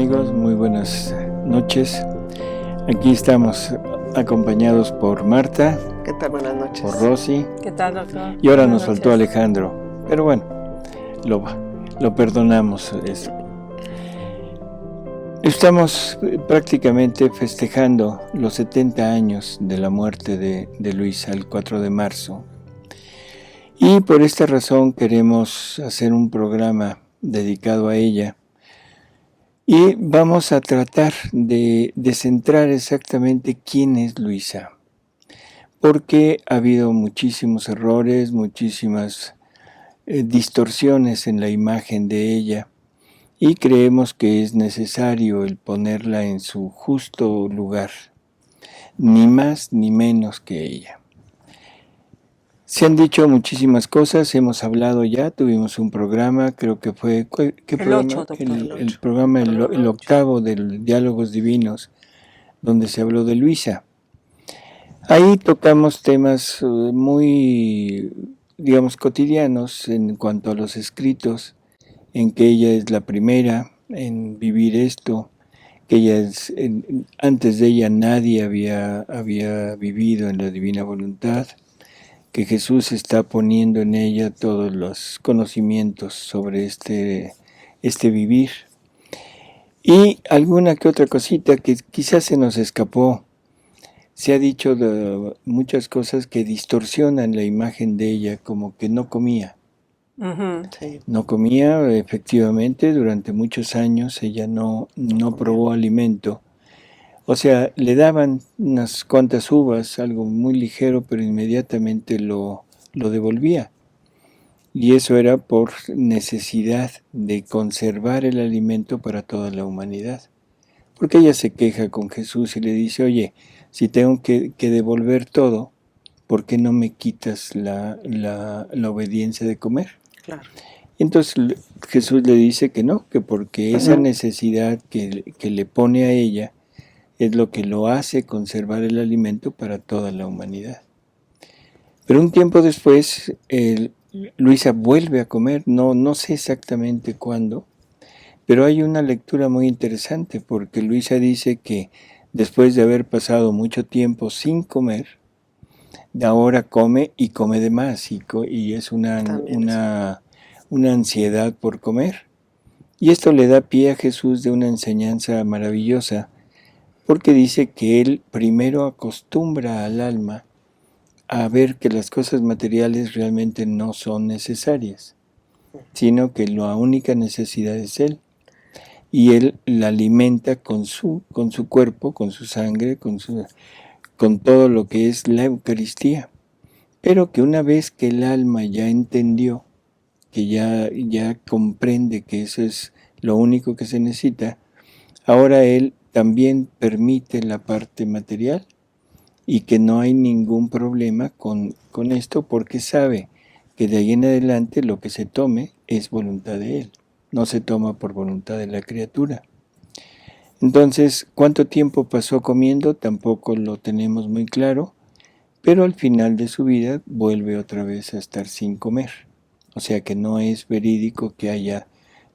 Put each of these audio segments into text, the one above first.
amigos? Muy buenas noches. Aquí estamos acompañados por Marta. ¿Qué tal? Buenas noches. Por Rosy. ¿Qué tal, doctor? Y ahora nos faltó Alejandro. Pero bueno, lo perdonamos. Estamos prácticamente festejando los 70 años de la muerte de Luisa, el 4 de marzo. Y por esta razón queremos hacer un programa dedicado a ella. Y vamos a tratar de centrar exactamente quién es Luisa. Porque ha habido muchísimos errores, muchísimas distorsiones en la imagen de ella. Y creemos que es necesario el ponerla en su justo lugar. Ni más ni menos que ella. Se han dicho muchísimas cosas, hemos hablado ya, tuvimos un programa, creo que fue... ¿Qué programa? El programa, el octavo del Diálogos Divinos, donde se habló de Luisa. Ahí tocamos temas muy, digamos, cotidianos en cuanto a los escritos, en que ella es la primera en vivir esto, que ella es, antes de ella nadie había vivido en la divina voluntad, que Jesús está poniendo en ella todos los conocimientos sobre este vivir. Y alguna que otra cosita que quizás se nos escapó. Se ha dicho de muchas cosas que distorsionan la imagen de ella, como que no comía. Sí. No comía, efectivamente, durante muchos años ella no probó alimento. O sea, le daban unas cuantas uvas, algo muy ligero, pero inmediatamente lo devolvía. Y eso era por necesidad de conservar el alimento para toda la humanidad. Porque ella se queja con Jesús y le dice, oye, si tengo que devolver todo, ¿por qué no me quitas la obediencia de comer? Claro. Entonces Jesús le dice que no, que porque esa necesidad que le pone a ella es lo que lo hace conservar el alimento para toda la humanidad. Pero un tiempo después, Luisa vuelve a comer, no sé exactamente cuándo, pero hay una lectura muy interesante porque Luisa dice que después de haber pasado mucho tiempo sin comer, ahora come y come de más y es una ansiedad por comer. Y esto le da pie a Jesús de una enseñanza maravillosa, porque dice que él primero acostumbra al alma a ver que las cosas materiales realmente no son necesarias, sino que la única necesidad es él. Y él la alimenta con su cuerpo, con su sangre, con todo lo que es la Eucaristía. Pero que una vez que el alma ya entendió, que ya comprende que eso es lo único que se necesita, ahora él también permite la parte material y que no hay ningún problema con esto porque sabe que de ahí en adelante lo que se tome es voluntad de él, no se toma por voluntad de la criatura. Entonces, ¿cuánto tiempo pasó comiendo? Tampoco lo tenemos muy claro, pero al final de su vida vuelve otra vez a estar sin comer. O sea que no es verídico que haya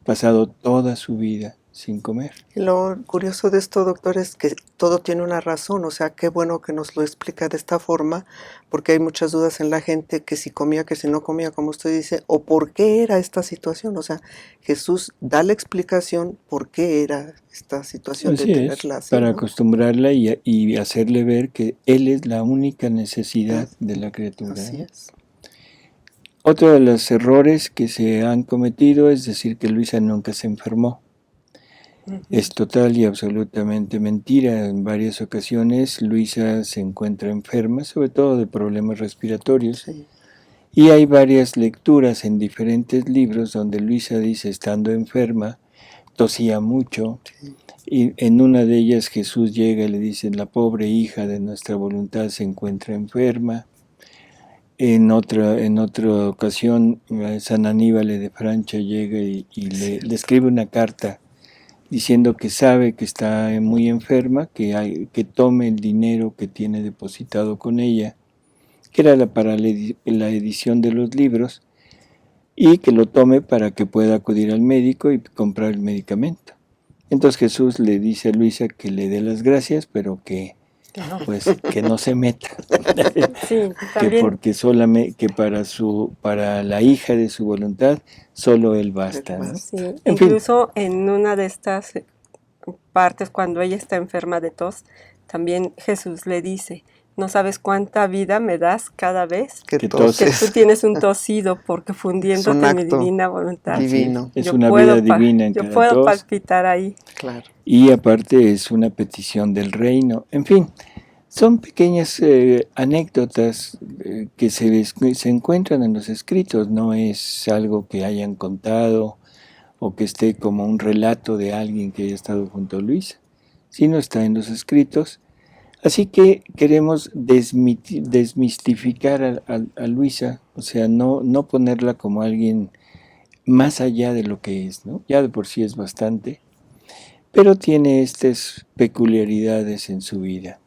pasado toda su vida sin comer. Y lo curioso de esto, doctor, es que todo tiene una razón, o sea, qué bueno que nos lo explica de esta forma, porque hay muchas dudas en la gente que si comía, que si no comía, como usted dice, o por qué era esta situación, o sea, Jesús da la explicación por qué era esta situación Así de tenerla es, así, para ¿no? acostumbrarla y hacerle ver que Él es la única necesidad de la criatura. Así es. Otro de los errores que se han cometido es decir que Luisa nunca se enfermó. Es total y absolutamente mentira. En varias ocasiones Luisa se encuentra enferma, sobre todo de problemas respiratorios. Sí. Y hay varias lecturas en diferentes libros donde Luisa dice, estando enferma, tosía mucho. Sí. Y en una de ellas Jesús llega y le dice, la pobre hija de nuestra voluntad se encuentra enferma. En otra ocasión, San Aníbal de Francia llega y le escribe una carta diciendo que sabe que está muy enferma, que tome el dinero que tiene depositado con ella, que era para la edición de los libros, y que lo tome para que pueda acudir al médico y comprar el medicamento. Entonces Jesús le dice a Luisa que le dé las gracias, pero que No. pues que no se meta, Sí, que también. porque solamente que para la hija de su voluntad solo él basta, ¿no? Sí, En fin, incluso en una de estas partes, cuando ella está enferma de tos, también Jesús le dice, no sabes cuánta vida me das cada vez Que que que toses. tú tienes un tosido, porque Es un fundiéndote en mi acto divina voluntad, divino. es yo una puedo, vida divina en yo cada puedo tos palpitar ahí. Claro. y aparte es una petición del reino. En fin, son pequeñas anécdotas que se encuentran en los escritos, no es algo que hayan contado o que esté como un relato de alguien que haya estado junto a Luisa, sino está en los escritos. Así que queremos desmistificar a Luisa, o sea, no ponerla como alguien más allá de lo que es, ¿no? Ya de por sí es bastante, pero tiene estas peculiaridades en su vida.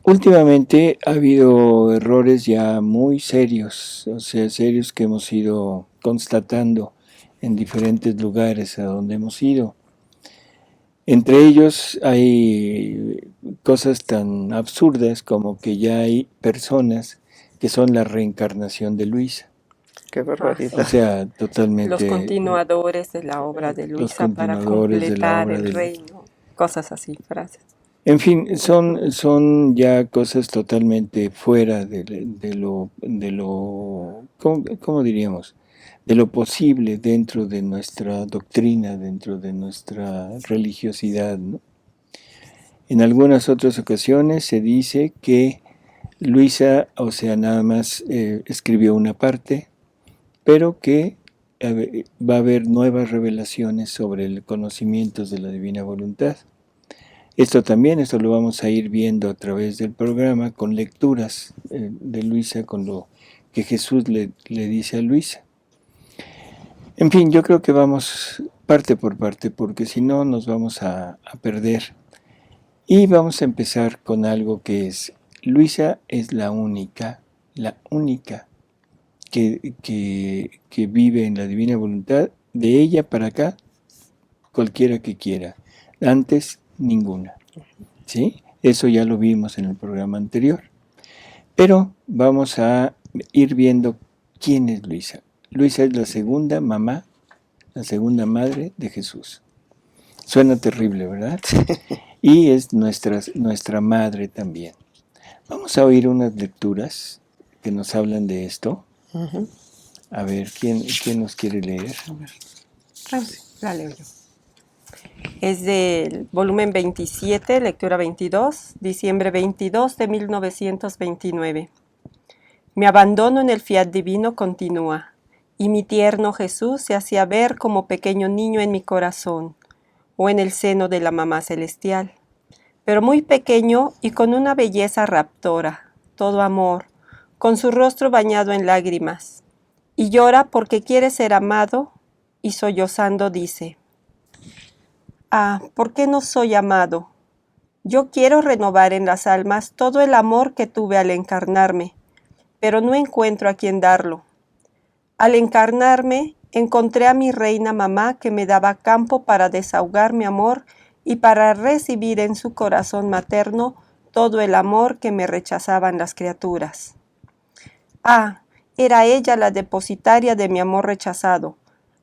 Últimamente ha habido errores ya muy serios, o sea, serios que hemos ido constatando en diferentes lugares a donde hemos ido. Entre ellos hay cosas tan absurdas como que ya hay personas que son la reencarnación de Luisa. Qué O barbaridad. sea, Los totalmente continuadores de la obra de los Luisa para continuadores de la completar obra el de... reino, cosas así, frases. En fin, son ya cosas totalmente fuera de lo ¿cómo diríamos? De lo posible dentro de nuestra doctrina, dentro de nuestra religiosidad, ¿no? En algunas otras ocasiones se dice que Luisa, o sea, nada más escribió una parte, pero que va a haber nuevas revelaciones sobre el conocimientos de la divina voluntad. Esto lo vamos a ir viendo a través del programa con lecturas de Luisa, con lo que Jesús le dice a Luisa. En fin, yo creo que vamos parte por parte, porque si no nos vamos a perder. Y vamos a empezar con algo que es, Luisa es la única que vive en la divina voluntad, de ella para acá, cualquiera que quiera, antes ninguna. ¿Sí? Eso ya lo vimos en el programa anterior. Pero vamos a ir viendo quién es Luisa. Luisa es la segunda mamá, la segunda madre de Jesús. Suena terrible, ¿verdad? Y es nuestra madre también. Vamos a oír unas lecturas que nos hablan de esto. Ujú. A ver, ¿quién nos quiere leer? La leo yo. Es del volumen 27, lectura 22, diciembre 22 de 1929. Mi abandono en el fiat divino continúa, y mi tierno Jesús se hacía ver como pequeño niño en mi corazón, o en el seno de la mamá celestial, pero muy pequeño y con una belleza raptora, todo amor, con su rostro bañado en lágrimas, y llora porque quiere ser amado, y sollozando dice: ah, ¿por qué no soy amado? Yo quiero renovar en las almas todo el amor que tuve al encarnarme, pero no encuentro a quien darlo. Al encarnarme, encontré a mi reina mamá que me daba campo para desahogar mi amor y para recibir en su corazón materno todo el amor que me rechazaban las criaturas. Ah, era ella la depositaria de mi amor rechazado,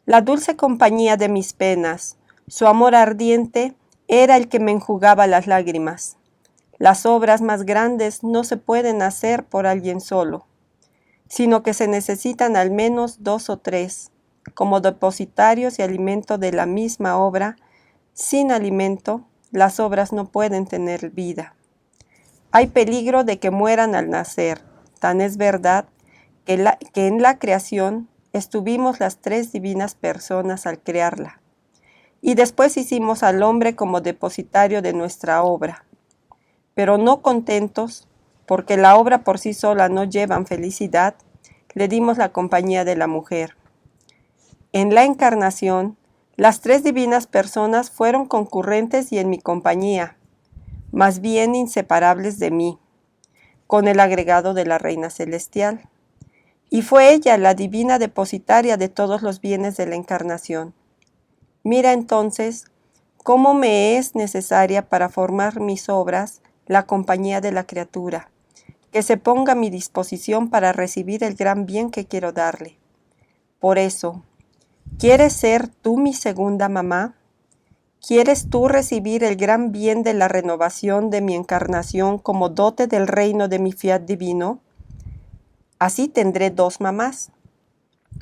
la dulce compañía de mis penas. Su amor ardiente era el que me enjugaba las lágrimas. Las obras más grandes no se pueden hacer por alguien solo, sino que se necesitan al menos 2 o 3, como depositarios y alimento de la misma obra. Sin alimento, las obras no pueden tener vida. Hay peligro de que mueran al nacer. Tan es verdad que en la creación estuvimos las 3 divinas personas al crearla. Y después hicimos al hombre como depositario de nuestra obra. Pero no contentos, porque la obra por sí sola no lleva felicidad, le dimos la compañía de la mujer. En la encarnación, las 3 divinas personas fueron concurrentes y en mi compañía, más bien inseparables de mí, con el agregado de la Reina Celestial. Y fue ella la divina depositaria de todos los bienes de la encarnación. Mira entonces cómo me es necesaria para formar mis obras la compañía de la criatura, que se ponga a mi disposición para recibir el gran bien que quiero darle. Por eso, ¿quieres ser tú mi segunda mamá? ¿Quieres tú recibir el gran bien de la renovación de mi encarnación como dote del reino de mi fiat divino? Así tendré dos mamás.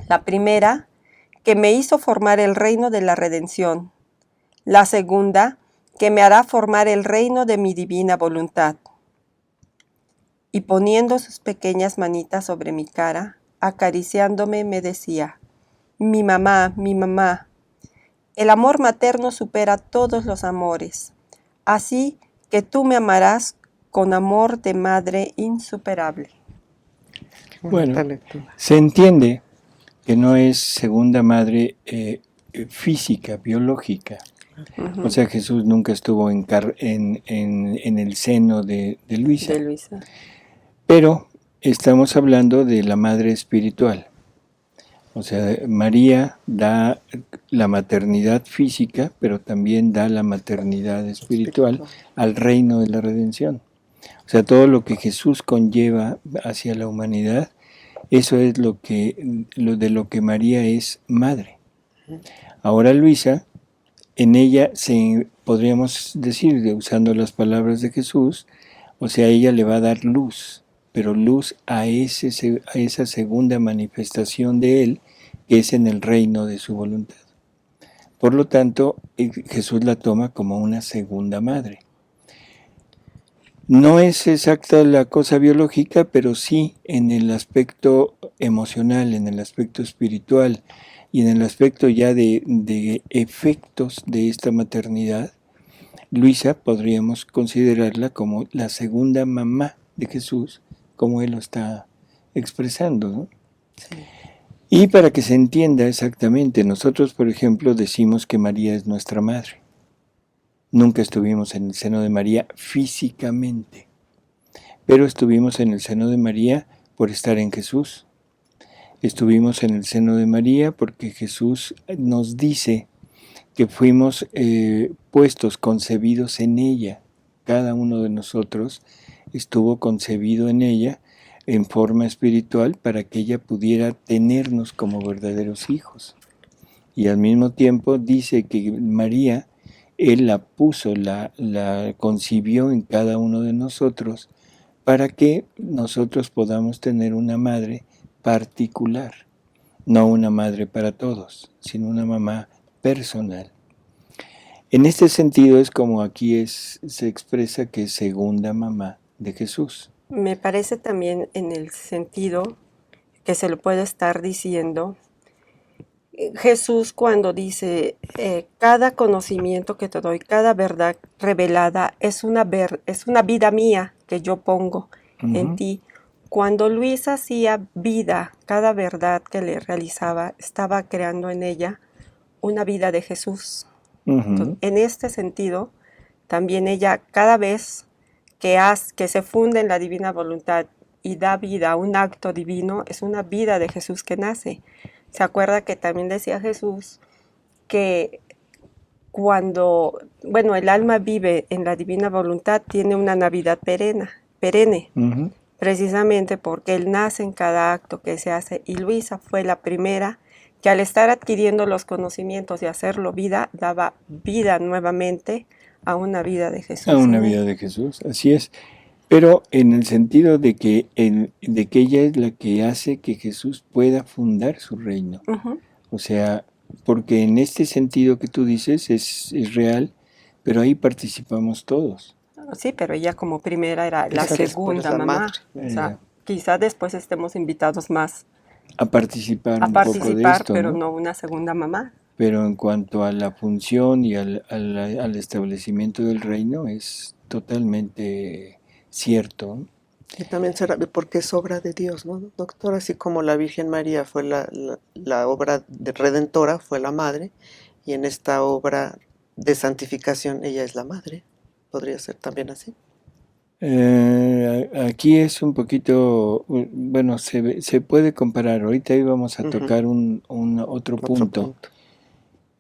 La primera, que me hizo formar el reino de la redención. La segunda, que me hará formar el reino de mi divina voluntad. Y poniendo sus pequeñas manitas sobre mi cara, acariciándome, me decía, mi mamá, el amor materno supera todos los amores, así que tú me amarás con amor de madre insuperable. Bueno, se entiende que no es segunda madre física, biológica. O sea, Jesús nunca estuvo en el seno de Luisa. Pero estamos hablando de la madre espiritual. O sea, María da la maternidad física, pero también da la maternidad espiritual al reino de la redención. O sea, todo lo que Jesús conlleva hacia la humanidad, eso es de lo que María es madre. Ahora Luisa, en ella podríamos decir, usando las palabras de Jesús, o sea, ella le va a dar luz, pero luz a esa segunda manifestación de Él, que es en el reino de su voluntad. Por lo tanto, Jesús la toma como una segunda madre. No es exacta la cosa biológica, pero sí en el aspecto emocional, en el aspecto espiritual y en el aspecto ya de efectos de esta maternidad. Luisa podríamos considerarla como la segunda mamá de Jesús, como él lo está expresando, ¿no? Sí. Y para que se entienda exactamente, nosotros, por ejemplo, decimos que María es nuestra madre. Nunca estuvimos en el seno de María físicamente, pero estuvimos en el seno de María por estar en Jesús. Estuvimos en el seno de María porque Jesús nos dice que fuimos puestos, concebidos en ella. Cada uno de nosotros estuvo concebido en ella en forma espiritual para que ella pudiera tenernos como verdaderos hijos. Y al mismo tiempo dice que María, Él la puso, la concibió en cada uno de nosotros para que nosotros podamos tener una madre particular, no una madre para todos, sino una mamá personal. En este sentido es como aquí se expresa que es segunda mamá de Jesús. Me parece también en el sentido que se lo puede estar diciendo Jesús cuando dice, cada conocimiento que te doy, cada verdad revelada es una vida mía que yo pongo en ti. Cuando Luis hacía vida, cada verdad que le realizaba, estaba creando en ella una vida de Jesús. Entonces, en este sentido, también ella cada vez que se funde en la divina voluntad y da vida a un acto divino, es una vida de Jesús que nace. ¿Se acuerda que también decía Jesús que cuando, el alma vive en la divina voluntad, tiene una Navidad perenne, precisamente porque Él nace en cada acto que se hace, y Luisa fue la primera que al estar adquiriendo los conocimientos y hacerlo vida, daba vida nuevamente a una vida de Jesús. A una vida de Jesús, así es. Pero en el sentido de que ella es la que hace que Jesús pueda fundar su reino. O sea, porque en este sentido que tú dices es real, pero ahí participamos todos. Sí, pero ella como primera era la segunda mamá. O sea, quizá después estemos invitados más a participar un poco de esto, pero no una segunda mamá. Pero en cuanto a la función y al establecimiento del reino es totalmente cierto. Y también será porque es obra de Dios, ¿no, doctor? Así como la Virgen María fue la obra de redentora, fue la madre, y en esta obra de santificación ella es la madre. ¿Podría ser también así? Aquí es un poquito, bueno, se puede comparar. Ahorita íbamos a tocar otro punto.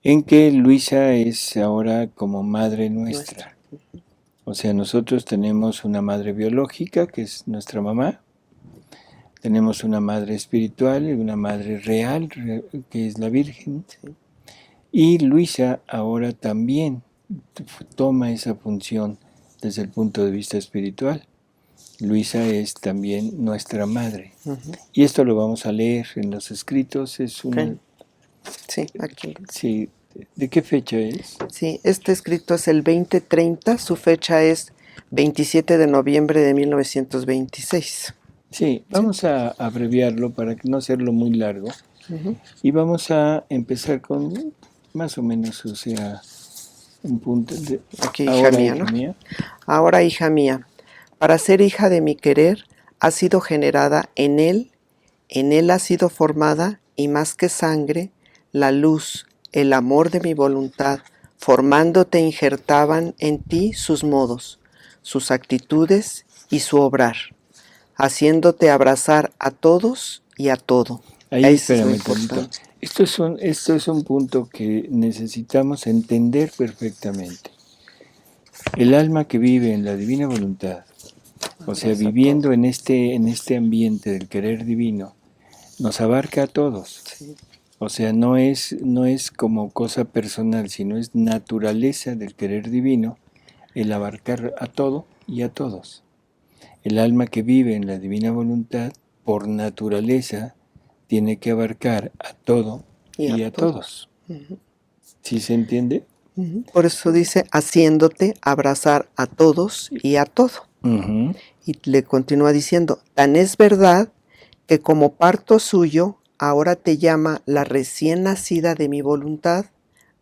en que Luisa es ahora como madre nuestra. O sea, nosotros tenemos una madre biológica, que es nuestra mamá, tenemos una madre espiritual y una madre real, que es la Virgen, Sí. y Luisa ahora también toma esa función desde el punto de vista espiritual. Luisa es también nuestra madre. Ujú. Y esto lo vamos a leer en los escritos. Es una... Ok. Sí, aquí. Sí. ¿De qué fecha es? Sí, este escrito es el 2030, su fecha es 27 de noviembre de 1926. Sí, vamos a abreviarlo para no hacerlo muy largo. Ujú. Y vamos a empezar con más o menos, o sea, un punto de... Aquí, hija Ahora, mía, hija ¿no? mía. Ahora, hija mía, para ser hija de mi querer, has sido generada en él has sido formada, y más que sangre, la luz, el amor de mi voluntad, formándote injertaban en ti sus modos, sus actitudes y su obrar, haciéndote abrazar a todos y a todo. Ahí Eso es lo espérame tantito. importante. Esto es un punto que necesitamos entender perfectamente. El alma que vive en la divina voluntad, o sea, Abraza a viviendo todo. en este ambiente del querer divino, nos abarca a todos. Sí. O sea, no es como cosa personal, sino es naturaleza del querer divino el abarcar a todo y a todos. El alma que vive en la divina voluntad, por naturaleza, tiene que abarcar a todo y a todos. Ujú. ¿Sí se entiende? Ujú. Por eso dice, haciéndote abrazar a todos y a todo. Ujú. Y le continúa diciendo, tan es verdad que como parto suyo, ahora te llama la recién nacida de mi voluntad,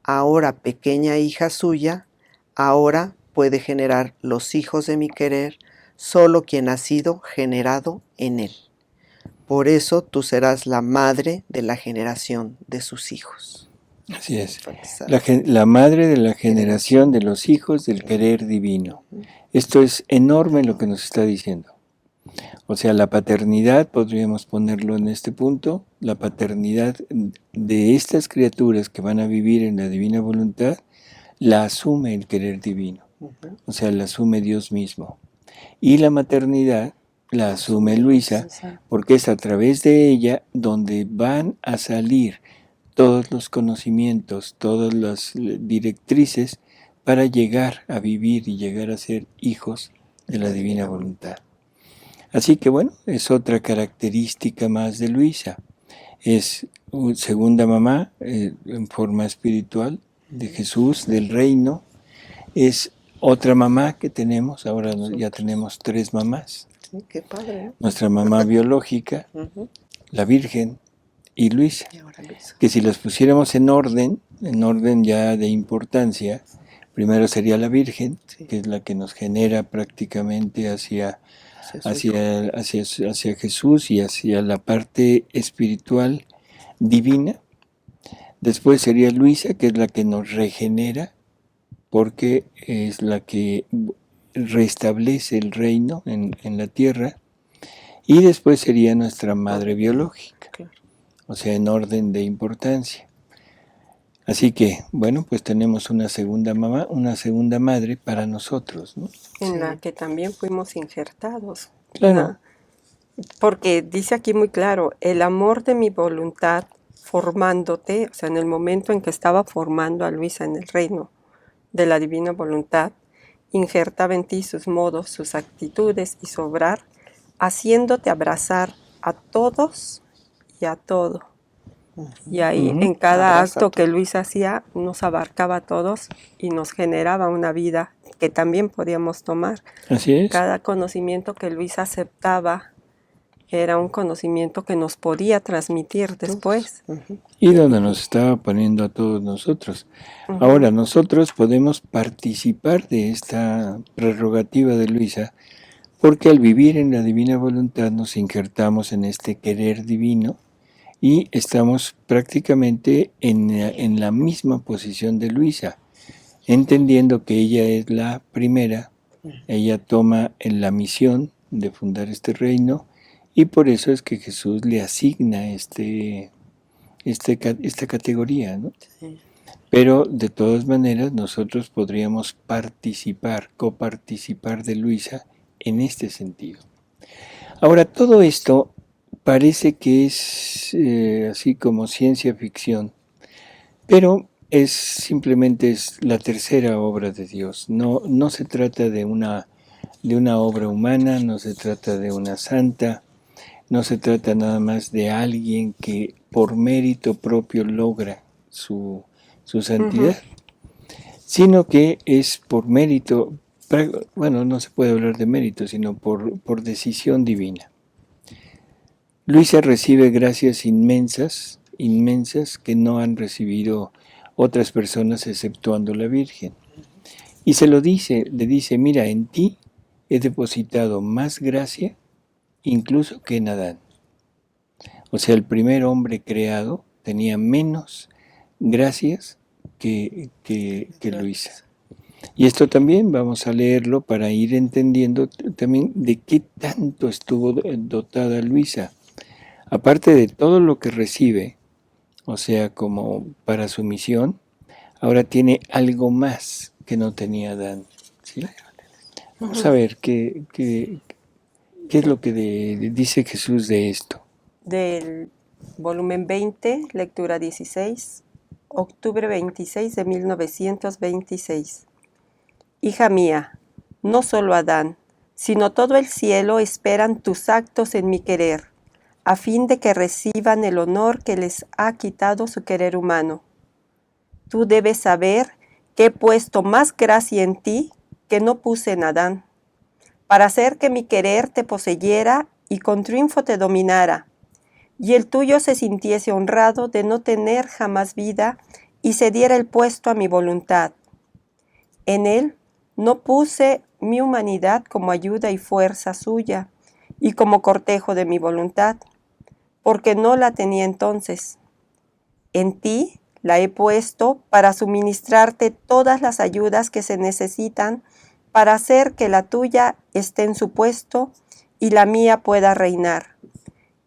ahora pequeña hija suya, ahora puede generar los hijos de mi querer, solo quien ha sido generado en él. Por eso tú serás la madre de la generación de sus hijos. Así es. Esa La madre de la generación de los hijos del querer divino. Esto es enorme lo que nos está diciendo. O sea, la paternidad, podríamos ponerlo en este punto, la paternidad de estas criaturas que van a vivir en la divina voluntad, la asume el querer divino. Ujú. O sea, la asume Dios mismo. Y la maternidad la asume Luisa, porque es a través de ella donde van a salir todos los conocimientos, todas las directrices para llegar a vivir y llegar a ser hijos de la divina voluntad. Así que bueno, es otra característica más de Luisa. Es segunda mamá en forma espiritual de Jesús, del reino. Es otra mamá que tenemos, ahora ya tenemos 3 mamás. Sí, qué padre, ¿no? Nuestra mamá biológica, Ujú. la Virgen y Luisa. Y ahora Luisa. Que si las pusiéramos en orden ya de importancia, primero sería la Virgen, Sí. que es la que nos genera prácticamente hacia Hacia su hijo. hacia Jesús y hacia la parte espiritual divina. Después sería Luisa, que es la que nos regenera, porque es la que restablece el reino en la tierra. Y después sería nuestra madre biológica, Claro. o sea, en orden de importancia. Así que, bueno, pues tenemos una segunda mamá, una segunda madre para nosotros, ¿no? En Sí. la que también fuimos injertados. Claro. ¿verdad? Porque dice aquí muy claro, el amor de mi voluntad formándote, o sea, en el momento en que estaba formando a Luisa en el reino de la divina voluntad, injertaba en ti sus modos, sus actitudes y su obrar, haciéndote abrazar a todos y a todo. Y ahí Ujú. en cada Abraza acto todo. que Luisa hacía nos abarcaba a todos y nos generaba una vida que también podíamos tomar. Así es. Cada conocimiento que Luisa aceptaba era un conocimiento que nos podía transmitir después. Ujú. Y donde nos estaba poniendo a todos nosotros. Ahora, nosotros podemos participar de esta prerrogativa de Luisa porque al vivir en la divina voluntad nos injertamos en este querer divino y estamos prácticamente en la misma posición de Luisa, entendiendo que ella es la primera, ella toma en la misión de fundar este reino y por eso es que Jesús le asigna esta categoría, ¿no? Sí. Pero de todas maneras nosotros podríamos coparticipar de Luisa en este sentido. Ahora, todo esto parece que es así como ciencia ficción, pero simplemente es la tercera obra de Dios. No se trata de una obra humana, no se trata de una santa, no se trata nada más de alguien que por mérito propio logra su santidad, sino que es por mérito, bueno, no se puede hablar de mérito, sino por decisión divina. Luisa recibe gracias inmensas que no han recibido otras personas exceptuando la Virgen. Y le dice, mira, en ti he depositado más gracia incluso que en Adán. O sea, el primer hombre creado tenía menos gracias que Luisa. Y esto también vamos a leerlo para ir entendiendo también de qué tanto estuvo dotada Luisa. Aparte de todo lo que recibe, o sea, como para su misión, ahora tiene algo más que no tenía Adán. ¿Sí? Vamos a ver qué es lo que dice Jesús de esto. Del volumen 20, lectura 16, octubre 26 de 1926. Hija mía, no solo Adán, sino todo el cielo esperan tus actos en mi querer, a fin de que reciban el honor que les ha quitado su querer humano. Tú debes saber que he puesto más gracia en ti que no puse en Adán, para hacer que mi querer te poseyera y con triunfo te dominara, y el tuyo se sintiese honrado de no tener jamás vida y cediera el puesto a mi voluntad. En él no puse mi humanidad como ayuda y fuerza suya, y como cortejo de mi voluntad, porque no la tenía entonces. En ti la he puesto para suministrarte todas las ayudas que se necesitan para hacer que la tuya esté en su puesto y la mía pueda reinar,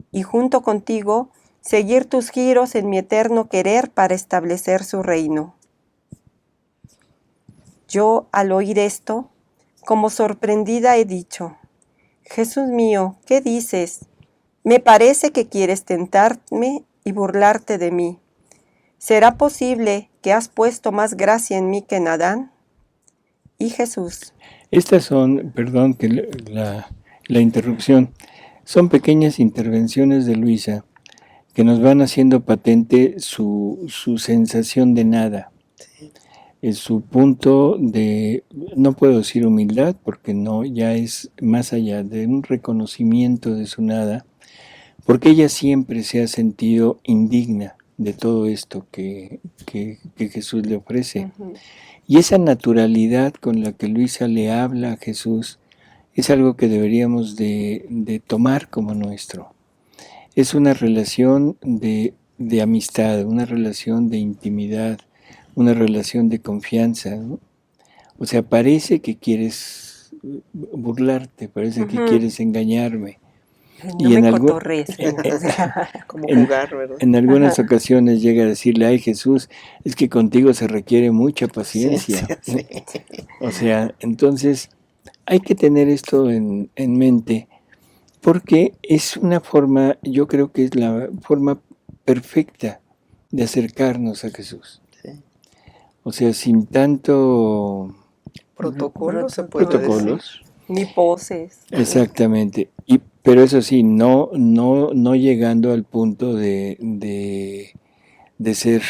y junto contigo seguir tus giros en mi eterno querer para establecer su reino. Yo, al oír esto, como sorprendida he dicho, Jesús mío, ¿qué dices? Me parece que quieres tentarme y burlarte de mí. ¿Será posible que has puesto más gracia en mí que en Adán? Y Jesús. Estas son, perdón que la interrupción, son pequeñas intervenciones de Luisa que nos van haciendo patente su sensación de nada. Sí. Es su punto de, no puedo decir humildad, porque no, ya es más allá de un reconocimiento de su nada, porque ella siempre se ha sentido indigna de todo esto que Jesús le ofrece. Y esa naturalidad con la que Luisa le habla a Jesús es algo que deberíamos de tomar como nuestro. Es una relación de amistad, una relación de intimidad, una relación de confianza, ¿no? O sea, parece que quieres burlarte, parece que quieres engañarme. No me cotorrees. Como jugar, ¿verdad? En algunas ocasiones llega a decirle, ay Jesús, es que contigo se requiere mucha paciencia. Sí. O sea, entonces hay que tener esto en mente, porque es una forma, yo creo que es la forma perfecta de acercarnos a Jesús. Sí. O sea, sin tanto Protocolos, se puede decir. Ni poses. Exactamente. Pero eso sí, no llegando al punto de ser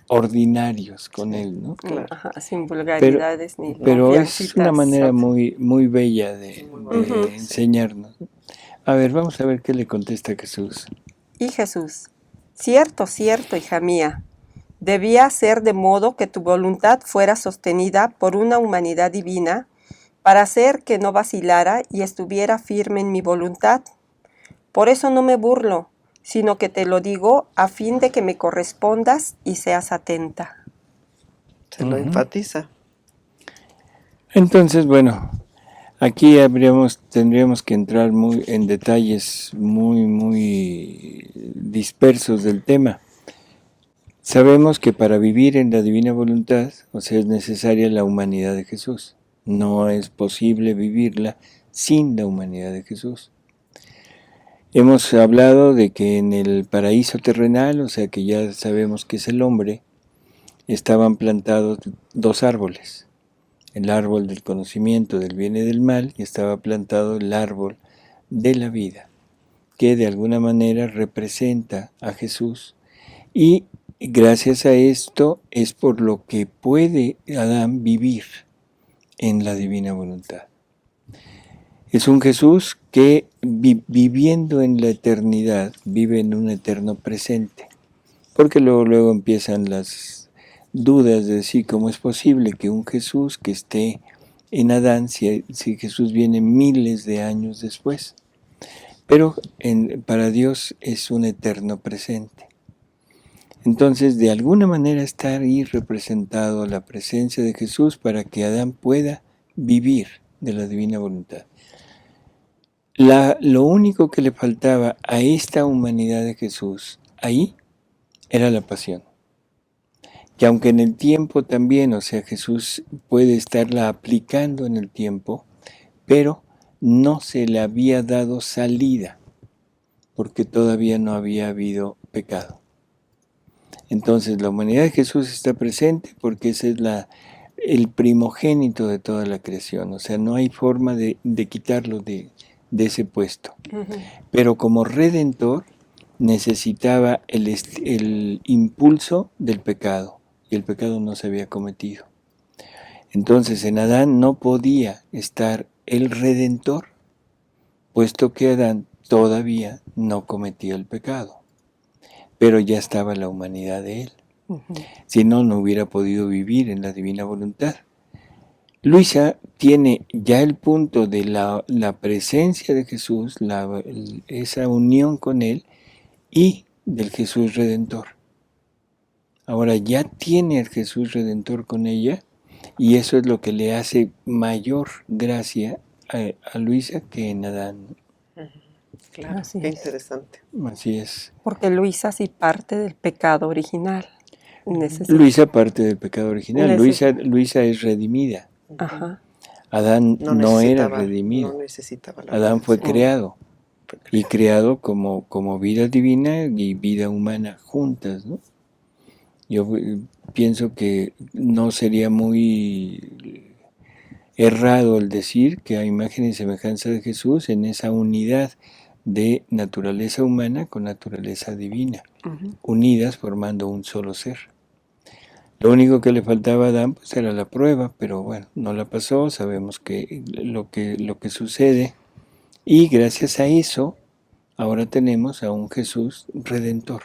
ordinarios con él, ¿no? Claro. Ajá, sin vulgaridades ni pero es confiancitas. una manera muy, muy bella de enseñarnos. A ver, vamos a ver qué le contesta Jesús. Y Jesús, cierto, cierto, hija mía, debía ser de modo que tu voluntad fuera sostenida por una humanidad divina para hacer que no vacilara y estuviera firme en mi voluntad. Por eso no me burlo, sino que te lo digo a fin de que me correspondas y seas atenta. Se lo enfatiza. Entonces, bueno, aquí tendríamos que entrar en detalles muy dispersos del tema. Sabemos que para vivir en la divina voluntad, o sea, es necesaria la humanidad de Jesús. No es posible vivirla sin la humanidad de Jesús. Hemos hablado de que en el paraíso terrenal, o sea que ya sabemos que es el hombre, estaban plantados dos árboles. El árbol del conocimiento del bien y del mal, y estaba plantado el árbol de la vida, que de alguna manera representa a Jesús. Y gracias a esto es por lo que puede Adán vivir en la divina voluntad. Es un Jesús que viviendo en la eternidad vive en un eterno presente, porque luego empiezan las dudas de decir cómo es posible que un Jesús que esté en Adán, si Jesús viene miles de años después, pero para Dios es un eterno presente. Entonces, de alguna manera está ahí representado la presencia de Jesús para que Adán pueda vivir de la divina voluntad. Lo único que le faltaba a esta humanidad de Jesús ahí era la pasión. Que aunque en el tiempo también, o sea, Jesús puede estarla aplicando en el tiempo, pero no se le había dado salida, porque todavía no había habido pecado. Entonces la humanidad de Jesús está presente porque ese es el primogénito de toda la creación, o sea, no hay forma de quitarlo de ese puesto. Pero como redentor necesitaba el impulso del pecado, y el pecado no se había cometido. Entonces en Adán no podía estar el redentor, puesto que Adán todavía no cometía el pecado, pero ya estaba la humanidad de él. Si no, no hubiera podido vivir en la divina voluntad. Luisa tiene ya el punto de la presencia de Jesús, esa unión con él y del Jesús Redentor. Ahora ya tiene al Jesús Redentor con ella y eso es lo que le hace mayor gracia a Luisa que en Adán. Claro, Así qué es. interesante. Así es. Porque Luisa sí parte del pecado original. Luisa parte del pecado original. Luisa es redimida. Ajá. Adán no era No redimido. necesitaba la Adán fue redención. creado. Y creado como vida divina y vida humana juntas, ¿no? Yo pienso que no sería muy errado el decir que a imagen y semejanza de Jesús en esa unidad de naturaleza humana con naturaleza divina, unidas formando un solo ser. Lo único que le faltaba a Adán pues era la prueba, pero bueno, no la pasó, sabemos que lo que sucede, y gracias a eso ahora tenemos a un Jesús redentor.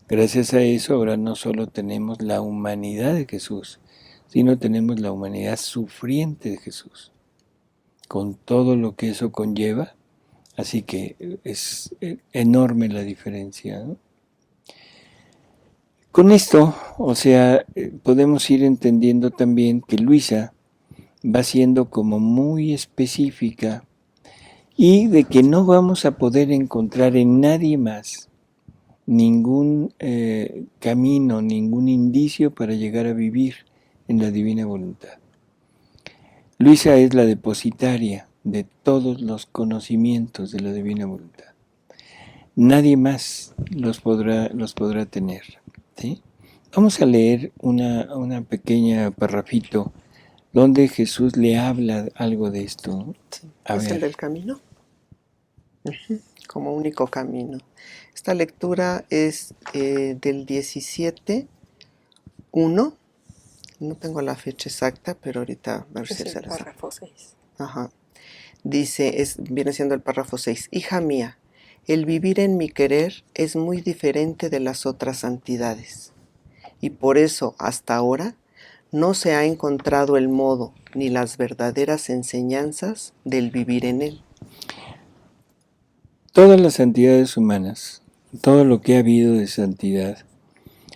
Gracias a eso ahora no solo tenemos la humanidad de Jesús, sino tenemos la humanidad sufriente de Jesús, con todo lo que eso conlleva. Así que es enorme la diferencia, ¿no? Con esto, o sea, podemos ir entendiendo también que Luisa va siendo como muy específica y de que no vamos a poder encontrar en nadie más ningún camino, ningún indicio para llegar a vivir en la divina voluntad. Luisa es la depositaria de todos los conocimientos de la divina voluntad. Nadie más los podrá tener, ¿sí? Vamos a leer una pequeña parrafito donde Jesús le habla algo de esto. Sí. A ¿Es ver. el del camino? Como único camino. Esta lectura es del 17:1. No tengo la fecha exacta, pero ahorita a ver si Es se el la sabe. párrafo 6. Ajá. Dice, viene siendo el párrafo 6. Hija mía, el vivir en mi querer es muy diferente de las otras santidades. Y por eso, hasta ahora, no se ha encontrado el modo ni las verdaderas enseñanzas del vivir en él. Todas las santidades humanas, todo lo que ha habido de santidad,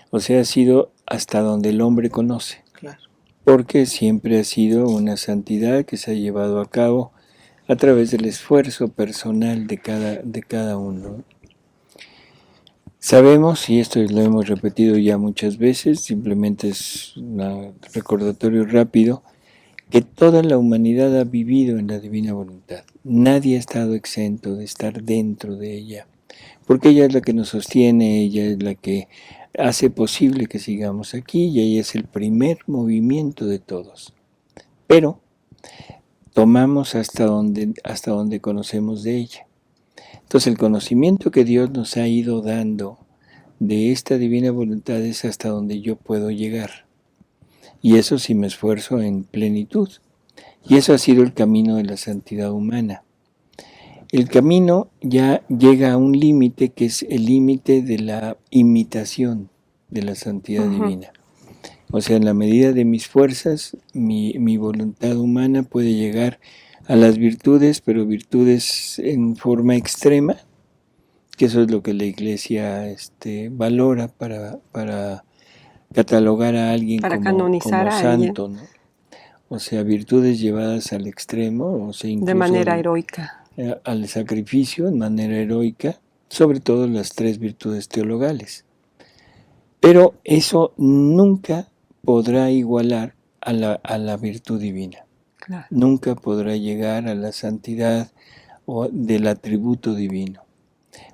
o sea, ha sido hasta donde el hombre conoce. Claro. Porque siempre ha sido una santidad que se ha llevado a cabo a través del esfuerzo personal de cada uno. Sabemos, y esto lo hemos repetido ya muchas veces, simplemente es un recordatorio rápido, que toda la humanidad ha vivido en la divina voluntad. Nadie ha estado exento de estar dentro de ella, porque ella es la que nos sostiene, ella es la que hace posible que sigamos aquí y ella es el primer movimiento de todos. Pero tomamos hasta donde conocemos de ella. Entonces el conocimiento que Dios nos ha ido dando de esta divina voluntad es hasta donde yo puedo llegar. Y eso si me esfuerzo en plenitud. Y eso ha sido el camino de la santidad humana. El camino ya llega a un límite que es el límite de la imitación de la santidad divina. O sea, en la medida de mis fuerzas, mi voluntad humana puede llegar a las virtudes, pero virtudes en forma extrema, que eso es lo que la Iglesia valora para catalogar a alguien Para como canonizar a santo, ¿no? O sea, virtudes llevadas al extremo, o sea, de incluso manera heroica. al sacrificio en manera heroica, sobre todo las 3 virtudes teologales. Pero eso nunca podrá igualar a la virtud divina. Claro. Nunca podrá llegar a la santidad o del atributo divino.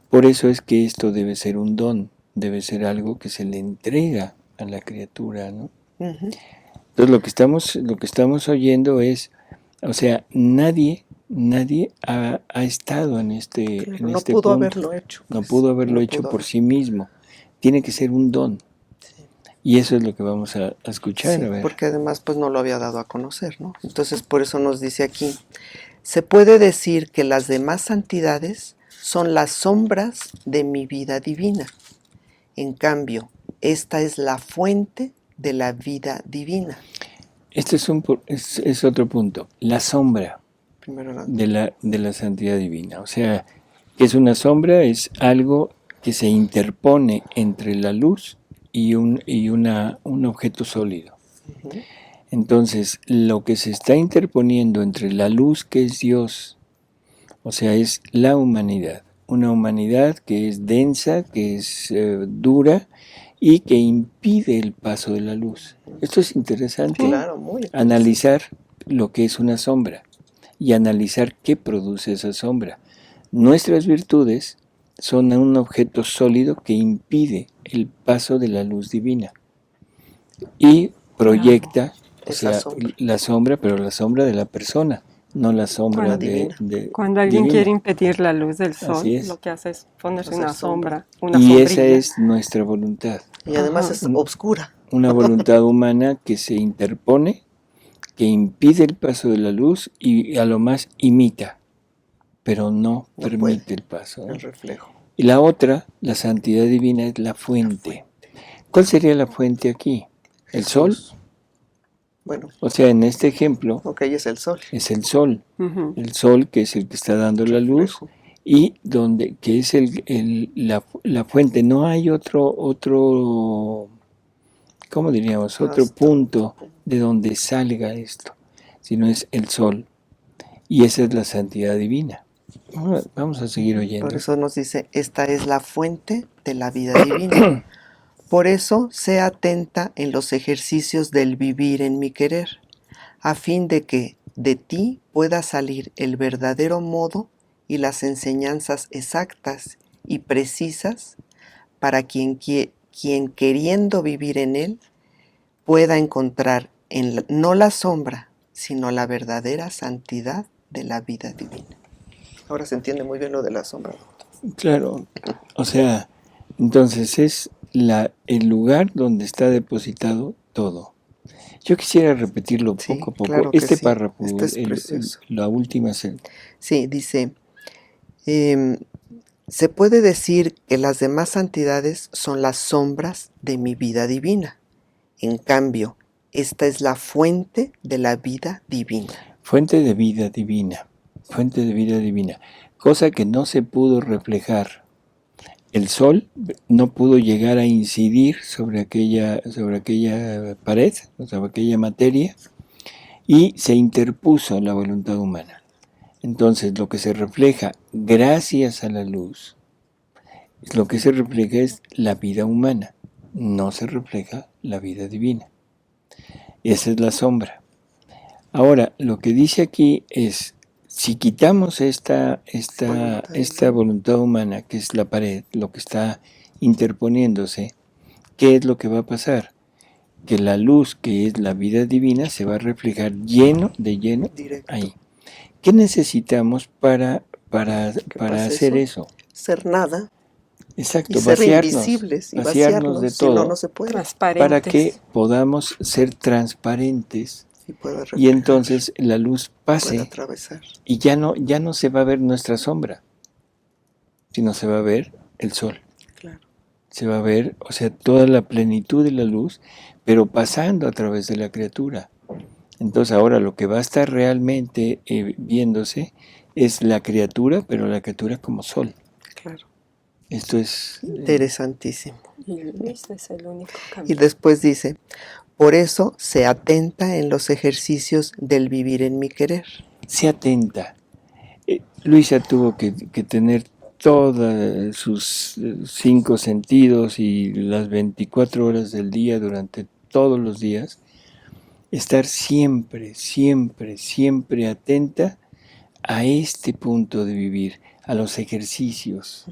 Por eso es que esto debe ser un don, debe ser algo que se le entrega a la criatura, ¿no? Ujú. Entonces lo que estamos oyendo es, o sea, nadie ha estado en este, Claro, en no este pudo punto. haberlo hecho. No Pues, pudo haberlo no hecho pudo por haber- sí mismo. Tiene que ser un don. Sí. Y eso es lo que vamos a escuchar, Sí, a ver. porque además pues no lo había dado a conocer, ¿no? Entonces por eso nos dice aquí, se puede decir que las demás santidades son las sombras de mi vida divina. En cambio, esta es la fuente de la vida divina. Este es otro punto. La sombra Primero la- de la santidad divina. O sea, ¿qué es una sombra? Es algo que se interpone entre la luz y un objeto sólido. Ujú. Entonces, lo que se está interponiendo entre la luz que es Dios, o sea, es la humanidad. Una humanidad que es densa, que es dura y que impide el paso de la luz. Esto es interesante. Claro, muy interesante. Analizar lo que es una sombra y analizar qué produce esa sombra. Nuestras virtudes son un objeto sólido que impide el paso de la luz divina y proyecta, o Esa sea, sombra. la sombra, pero la sombra de la persona, no la sombra Bueno, divina. Cuando alguien divina. quiere impedir la luz del Así sol, es. lo que hace es ponerse Hacer una sombra. sombra, una Y sombrilla. esa es nuestra voluntad, Y además Ajá. es obscura. una voluntad humana que se interpone, que impide el paso de la luz y a lo más imita, pero no No permite puede. el paso, ¿no? El reflejo. Y la otra, la santidad divina, es la fuente. ¿Cuál sería la fuente aquí? ¿El sol? Jesús. Bueno, O sea, en este ejemplo ok, es el sol. es el sol. Ujú. El sol que es el que está dando la luz Reflejo. y que es la fuente. No hay otro, ¿cómo diríamos? Otro Hasta- punto de donde salga esto, sino es el sol. Y esa es la santidad divina. Vamos a seguir oyendo. Por eso nos dice, esta es la fuente de la vida divina. Por eso, sé atenta en los ejercicios del vivir en mi querer, a fin de que de ti pueda salir el verdadero modo y las enseñanzas exactas y precisas para quien queriendo vivir en él pueda encontrar no la sombra, sino la verdadera santidad de la vida divina. Ahora se entiende muy bien lo de la sombra. Claro, o sea, entonces es el lugar donde está depositado todo. Yo quisiera repetirlo Sí, poco a poco. claro que Este sí. párrafo, Este es precioso. la última, Sí, dice, se puede decir que las demás santidades son las sombras de mi vida divina. En cambio, esta es la fuente de la vida divina. fuente de vida divina, fuente de vida divina, cosa que no se pudo reflejar. El sol no pudo llegar a incidir sobre aquella pared, sobre aquella materia, y se interpuso la voluntad humana. Entonces, lo que se refleja gracias a la luz Lo que se refleja es la vida humana, no se refleja la vida divina. Esa es la sombra. Ahora, lo que dice aquí es, si quitamos esta voluntad humana, que es la pared, lo que está interponiéndose, ¿qué es lo que va a pasar? Que la luz, que es la vida divina, se va a reflejar lleno Directo. ahí. ¿Qué necesitamos para pasa hacer eso? Ser nada Exacto, y ser vaciarnos invisibles y de vaciarnos, si todo, no se puede. para que Transparentes. podamos ser transparentes Y pueda y reflejar, entonces la luz pueda pase atravesar. y ya no se va a ver nuestra sombra, sino se va a ver el sol. Claro. Se va a ver, o sea, toda la plenitud de la luz, pero pasando a través de la criatura. Entonces ahora lo que va a estar realmente viéndose es la criatura, pero la criatura como sol. Claro. Esto es Interesantísimo. Y Luis es el único Y camino. después dice, por eso se atenta en los ejercicios del vivir en mi querer. se atenta. Luisa tuvo que tener todos sus 5 sentidos y las 24 horas del día durante todos los días, estar siempre, siempre, siempre atenta a este punto de vivir, a los ejercicios.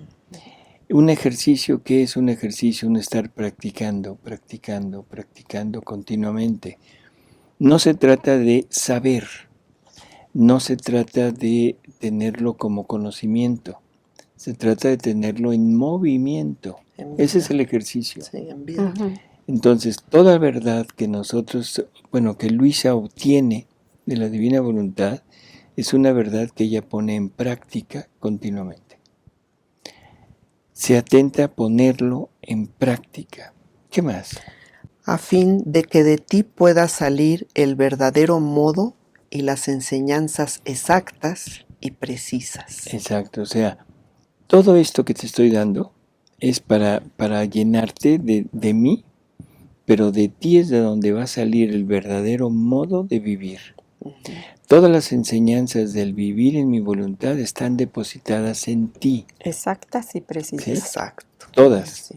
Un ejercicio, ¿qué es un ejercicio? Un estar practicando, practicando, practicando continuamente. No se trata de saber, no se trata de tenerlo como conocimiento, se trata de tenerlo en movimiento. En Ese es vida. el ejercicio. Sí, en vida. Ujú. Entonces, toda verdad que nosotros, que Luisa obtiene de la divina voluntad, es una verdad que ella pone en práctica continuamente. Se atenta a ponerlo en práctica. ¿Qué más? A fin de que de ti pueda salir el verdadero modo y las enseñanzas exactas y precisas. Exacto, o sea, todo esto que te estoy dando es para llenarte de mí, pero de ti es de donde va a salir el verdadero modo de vivir. Ujú. Todas las enseñanzas del vivir en mi voluntad están depositadas en ti, Exactas y precisas. ¿sí? Exacto. Todas. Sí.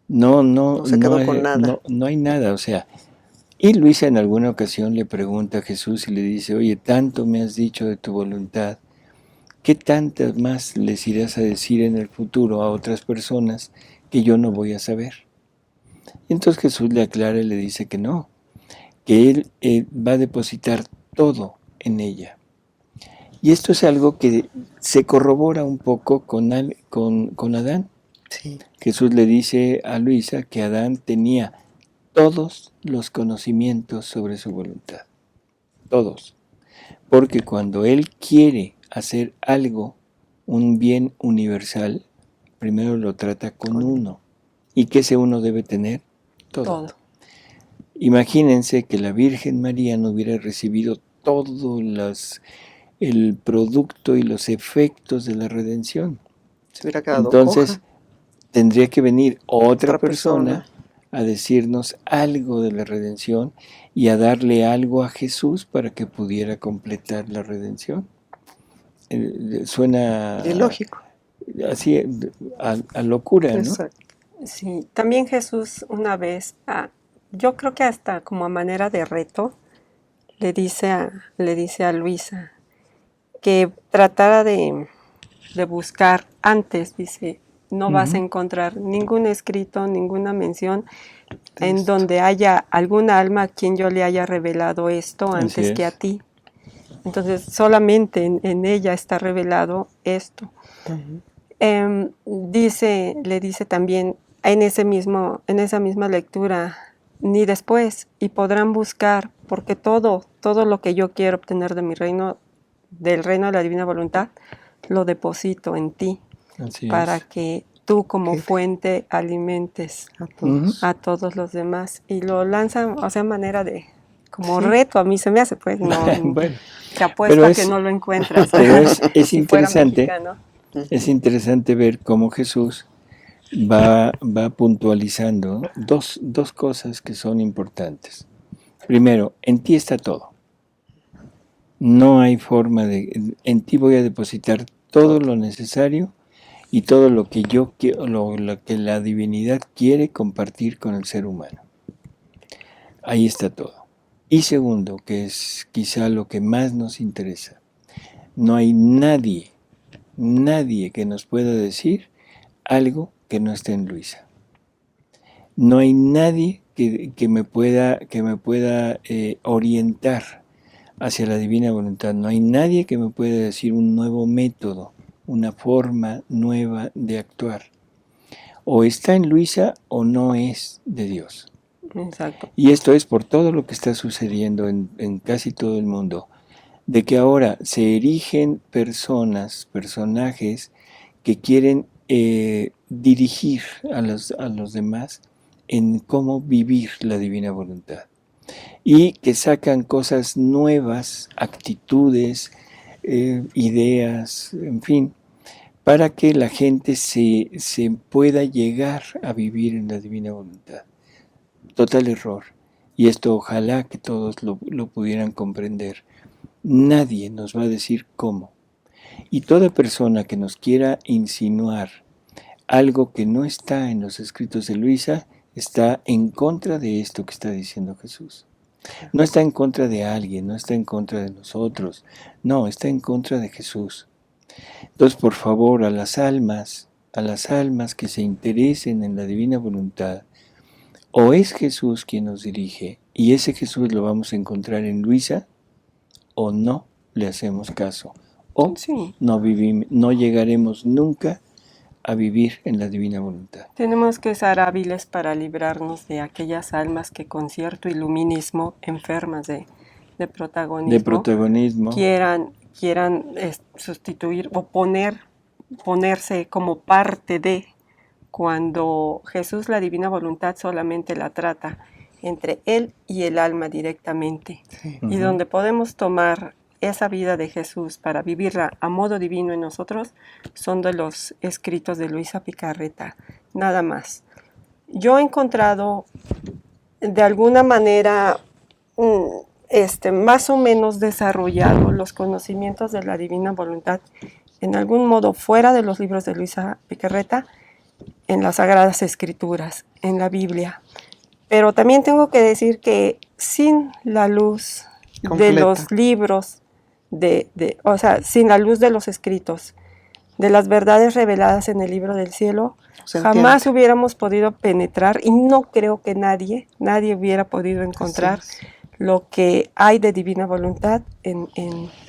No se quedó hay, con nada. no hay nada, o sea. Y Luisa en alguna ocasión le pregunta a Jesús y le dice, oye, tanto me has dicho de tu voluntad, ¿qué tantas más les irás a decir en el futuro a otras personas que yo no voy a saber? Y entonces Jesús le aclara y le dice que no, que Él va a depositar todo en ella. Y esto es algo que se corrobora un poco con Adán. Sí. Jesús le dice a Luisa que Adán tenía todos los conocimientos sobre su voluntad. Todos. Porque cuando él quiere hacer algo, un bien universal, primero lo trata con uno. ¿Y qué ese uno debe tener? Todo. Imagínense que la Virgen María no hubiera recibido todo el producto y los efectos de la redención. Se hubiera quedado Entonces, coja. tendría que venir otra Otra persona a decirnos algo de la redención y a darle algo a Jesús para que pudiera completar la redención. Suena Ilógico. así a locura, ¿no? Exacto. Sí, también Jesús una vez, yo creo que hasta como a manera de reto, le dice a Luisa que tratara de buscar antes, dice, no vas a encontrar ningún escrito, ninguna mención en donde haya alguna alma a quien yo le haya revelado esto Así antes que a es. ti. Entonces, solamente en ella está revelado esto. Ujú. Le dice también en esa misma lectura, ni después, y podrán buscar, porque todo lo que yo quiero obtener de mi reino, del reino de la divina voluntad, lo deposito en ti, Así para es. que tú como Que- fuente alimentes A todos. a todos los demás. Y lo lanzan, o sea, manera de, como Sí. reto, a mí se me hace, pues, no, Bueno, se apuesta pero que no lo encuentras. pero es Si fuera interesante. mexicano. Es interesante ver cómo Jesús va puntualizando dos cosas que son importantes. Primero, en ti está todo. No hay forma en ti voy a depositar todo lo necesario y todo lo que lo que la divinidad quiere compartir con el ser humano. Ahí está todo. Y segundo, que es quizá lo que más nos interesa, no hay nadie que nos pueda decir algo que no esté en Luisa. No hay nadie que me pueda orientar hacia la divina voluntad. No hay nadie que me pueda decir un nuevo método, una forma nueva de actuar. O está en Luisa o no es de Dios. Exacto. Y esto es por todo lo que está sucediendo en casi todo el mundo, de que ahora se erigen personajes que quieren dirigir a los demás en cómo vivir la divina voluntad. Y que sacan cosas nuevas, actitudes, ideas, en fin, para que la gente se pueda llegar a vivir en la divina voluntad. Total error. Y esto ojalá que todos lo pudieran comprender. Nadie nos va a decir cómo. Y toda persona que nos quiera insinuar algo que no está en los escritos de Luisa, está en contra de esto que está diciendo Jesús. No está en contra de alguien, no está en contra de nosotros, no, está en contra de Jesús. Entonces, por favor, a las almas que se interesen en la divina voluntad, o es Jesús quien nos dirige, y ese Jesús lo vamos a encontrar en Luisa, o no le hacemos caso, o Sí. no llegaremos nunca a vivir en la divina voluntad. Tenemos que ser hábiles para librarnos de aquellas almas que con cierto iluminismo enfermas de protagonismo quieran sustituir o ponerse como parte de, cuando Jesús la divina voluntad solamente la trata entre él y el alma directamente. Sí. Y donde podemos tomar esa vida de Jesús para vivirla a modo divino en nosotros son de los escritos de Luisa Picarreta, nada más. Yo he encontrado de alguna manera más o menos desarrollado los conocimientos de la divina voluntad en algún modo fuera de los libros de Luisa Picarreta, en las Sagradas Escrituras, en la Biblia. Pero también tengo que decir que sin la luz Completa. de los libros, o sea, sin la luz de los escritos, de las verdades reveladas en el libro del cielo, jamás hubiéramos podido penetrar, y no creo que nadie hubiera podido encontrar lo que hay de divina voluntad en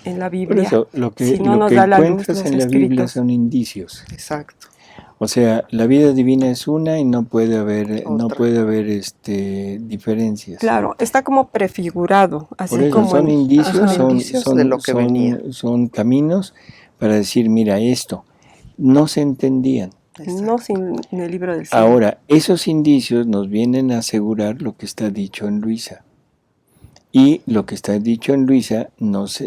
la Biblia. Por eso, lo que, si no lo nos que da la luz, encuentras los en la escritos. Biblia son indicios. Exacto. O sea, la vida divina es una y no puede haber Otra. diferencias. Claro, está como prefigurado, así Por eso como son indicios, ajá. Indicios de lo que venía. son caminos para decir, mira, esto no se entendían. No sin el libro del cielo. Ahora, esos indicios nos vienen a asegurar lo que está dicho en Luisa. Y lo que está dicho en Luisa nos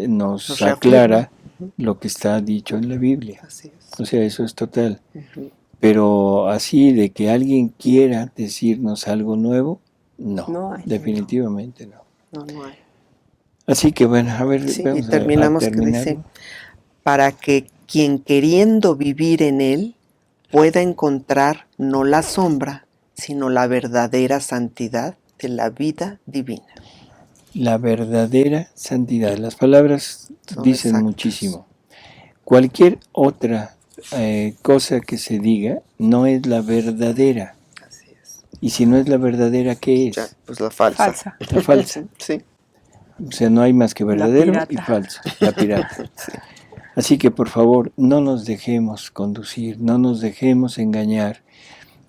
aclara lo que está dicho en la Biblia. Así es. O sea, eso es total. Ujú. Pero así de que alguien quiera decirnos algo nuevo, no, No hay. definitivamente no. No hay. Así que bueno, a ver, Sí, vamos y terminamos a que terminar. dice, para que quien queriendo vivir en él pueda encontrar no la sombra, sino la verdadera santidad de la vida divina. La verdadera santidad. Las palabras Son dicen exactas. muchísimo. Cualquier otra cosa que se diga no es la verdadera. Así es. Y si no es la verdadera, ¿qué es? Ya, pues la falsa. Falsa. La falsa. Sí. O sea, no hay más que verdadero pirata. y falso. La pirata. Así que por favor, no nos dejemos conducir, no nos dejemos engañar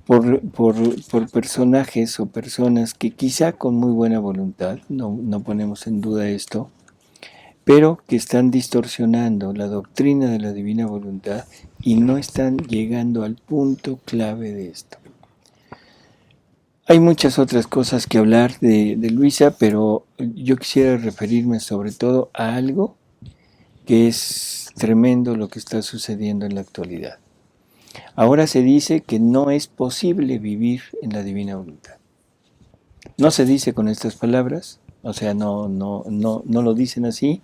por personajes o personas que quizá con muy buena voluntad, no ponemos en duda esto, pero que están distorsionando la doctrina de la divina voluntad y no están llegando al punto clave de esto. Hay muchas otras cosas que hablar de Luisa, pero yo quisiera referirme sobre todo a algo que es tremendo lo que está sucediendo en la actualidad. Ahora se dice que no es posible vivir en la divina voluntad. No se dice con estas palabras, o sea, no lo dicen así,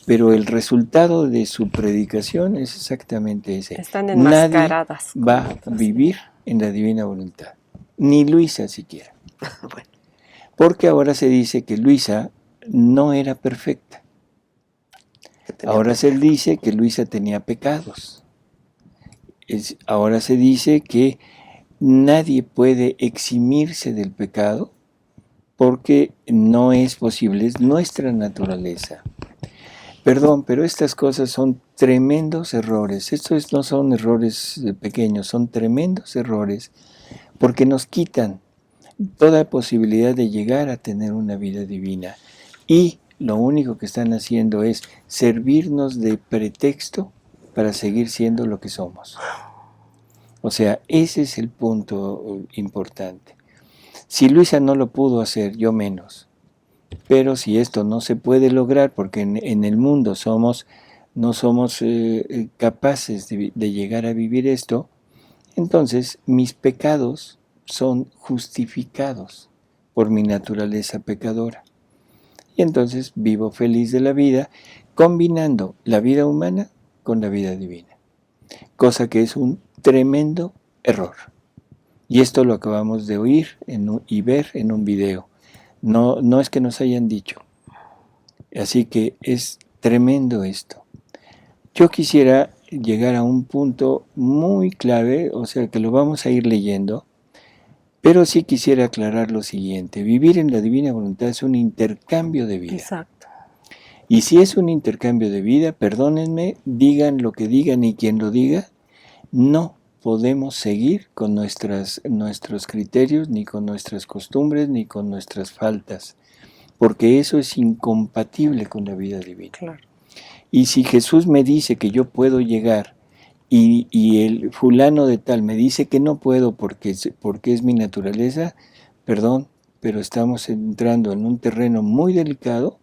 pero el resultado de su predicación es exactamente ese. Están Nadie enmascaradas. va a vivir en la divina voluntad, ni Luisa siquiera. Bueno, Porque ahora se dice que Luisa no era perfecta. que tenía Ahora se pecado. dice que Luisa tenía pecados. Ahora se dice que nadie puede eximirse del pecado porque no es posible, es nuestra naturaleza. Perdón, pero estas cosas son tremendos errores. Estos no son errores pequeños, son tremendos errores porque nos quitan toda posibilidad de llegar a tener una vida divina. Y lo único que están haciendo es servirnos de pretexto para seguir siendo lo que somos. O sea, ese es el punto importante. Si Luisa no lo pudo hacer, yo menos. Pero si esto no se puede lograr, porque en el mundo no somos capaces de llegar a vivir esto, entonces mis pecados son justificados por mi naturaleza pecadora. Y entonces vivo feliz de la vida, combinando la vida humana con la vida divina. Cosa que es un tremendo error. Y esto lo acabamos de oír y ver en un video. No es que nos hayan dicho. Así que es tremendo esto. Yo quisiera llegar a un punto muy clave, o sea que lo vamos a ir leyendo, pero sí quisiera aclarar lo siguiente. Vivir en la divina voluntad es un intercambio de vida. Exacto. Y si es un intercambio de vida, perdónenme, digan lo que digan y quien lo diga, no podemos seguir con nuestros criterios, ni con nuestras costumbres, ni con nuestras faltas, porque eso es incompatible con la vida divina. Claro. Y si Jesús me dice que yo puedo llegar y el fulano de tal me dice que no puedo porque es mi naturaleza, perdón, pero estamos entrando en un terreno muy delicado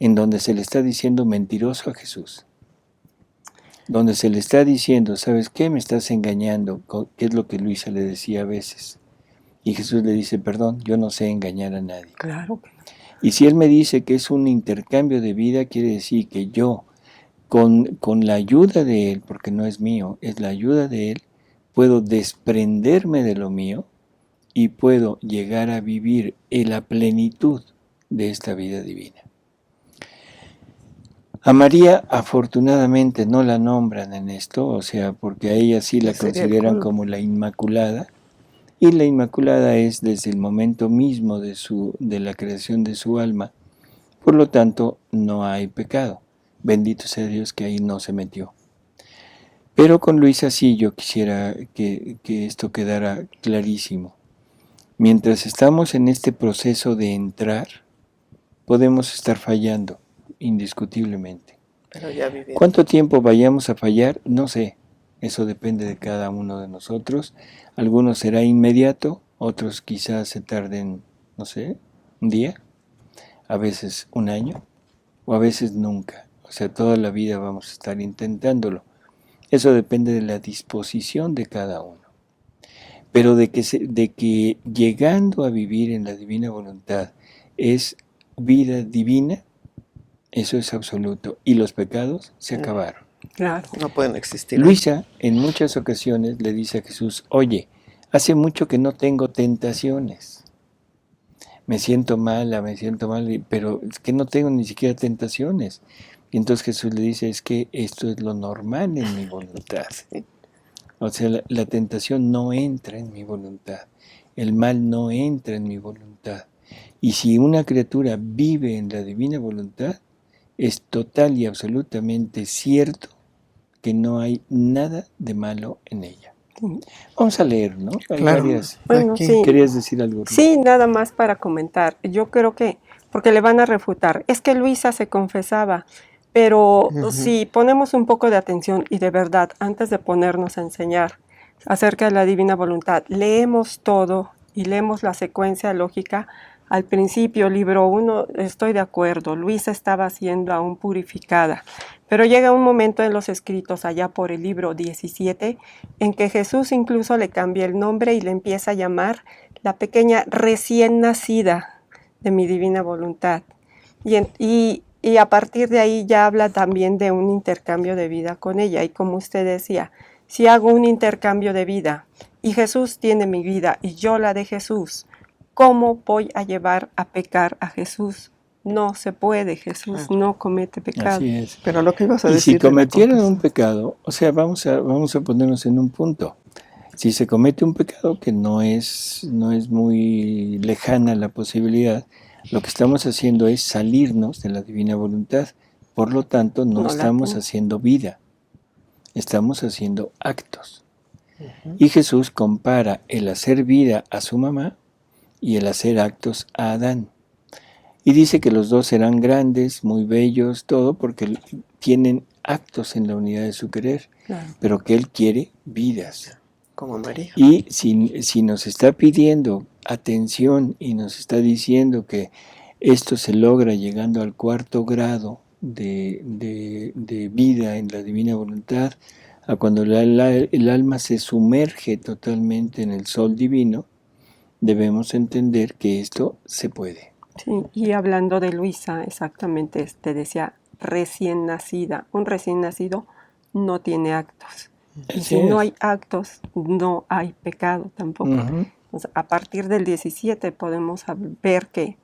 en donde se le está diciendo mentiroso a Jesús. Donde se le está diciendo, ¿sabes qué? Me estás engañando, que es lo que Luisa le decía a veces. Y Jesús le dice, perdón, yo no sé engañar a nadie. Claro que no. Y si Él me dice que es un intercambio de vida, quiere decir que yo, con la ayuda de Él, porque no es mío, es la ayuda de Él, puedo desprenderme de lo mío y puedo llegar a vivir en la plenitud de esta vida divina. A María afortunadamente no la nombran en esto, o sea, porque a ella sí la consideran como la Inmaculada, y la Inmaculada es desde el momento mismo de la creación de su alma, por lo tanto no hay pecado. Bendito sea Dios que ahí no se metió. Pero con Luisa sí yo quisiera que esto quedara clarísimo. Mientras estamos en este proceso de entrar, podemos estar fallando, indiscutiblemente. Pero ya viviendo. ¿Cuánto tiempo vayamos a fallar? No sé. Eso depende de cada uno de nosotros. Algunos será inmediato, otros quizás se tarden, no sé, un día, a veces un año, o a veces nunca. O sea, toda la vida vamos a estar intentándolo. Eso depende de la disposición de cada uno. Pero de que llegando a vivir en la divina voluntad es vida divina, eso es absoluto. Y los pecados se acabaron. Claro. No pueden existir. Luisa en muchas ocasiones le dice a Jesús, oye, hace mucho que no tengo tentaciones. Me siento mal, pero es que no tengo ni siquiera tentaciones. Y entonces Jesús le dice, es que esto es lo normal en mi voluntad. O sea, la tentación no entra en mi voluntad. El mal no entra en mi voluntad. Y si una criatura vive en la divina voluntad, es total y absolutamente cierto que no hay nada de malo en ella. Vamos a leer, ¿no? Hay Claro. varias. Bueno, Aquí. sí. ¿Querías decir algo, Ruth? Sí, nada más para comentar. Yo creo que, porque le van a refutar, es que Luisa se confesaba, pero si ponemos un poco de atención y de verdad, antes de ponernos a enseñar acerca de la divina voluntad, leemos todo y leemos la secuencia lógica. Al principio, libro 1, estoy de acuerdo, Luisa estaba siendo aún purificada, pero llega un momento en los escritos, allá por el libro 17, en que Jesús incluso le cambia el nombre y le empieza a llamar la pequeña recién nacida de mi divina voluntad. Y Y a partir de ahí ya habla también de un intercambio de vida con ella. Y como usted decía, si hago un intercambio de vida y Jesús tiene mi vida y yo la de Jesús, ¿cómo voy a llevar a pecar a Jesús? No se puede, Jesús Claro. no comete pecado. Así es. Pero lo que ibas a Y si decir de la cometieran un confesión. pecado, o sea, vamos a ponernos en un punto. Si se comete un pecado que no es muy lejana la posibilidad, lo que estamos haciendo es salirnos de la divina voluntad. Por lo tanto, no No la estamos tengo. haciendo vida, estamos haciendo actos. Ujú. Y Jesús compara el hacer vida a su mamá y el hacer actos a Adán. Y dice que los dos serán grandes, muy bellos, todo, porque tienen actos en la unidad de su querer, Claro. pero que Él quiere vidas. Como María. Y si nos está pidiendo atención y nos está diciendo que esto se logra llegando al cuarto grado de vida en la divina voluntad, a cuando el alma se sumerge totalmente en el sol divino, debemos entender que esto se puede. Sí, y hablando de Luisa, exactamente, te decía recién nacida. Un recién nacido no tiene actos. Y Así si no es. hay actos, no hay pecado tampoco. Ujú. O sea, a partir del 17 podemos ver que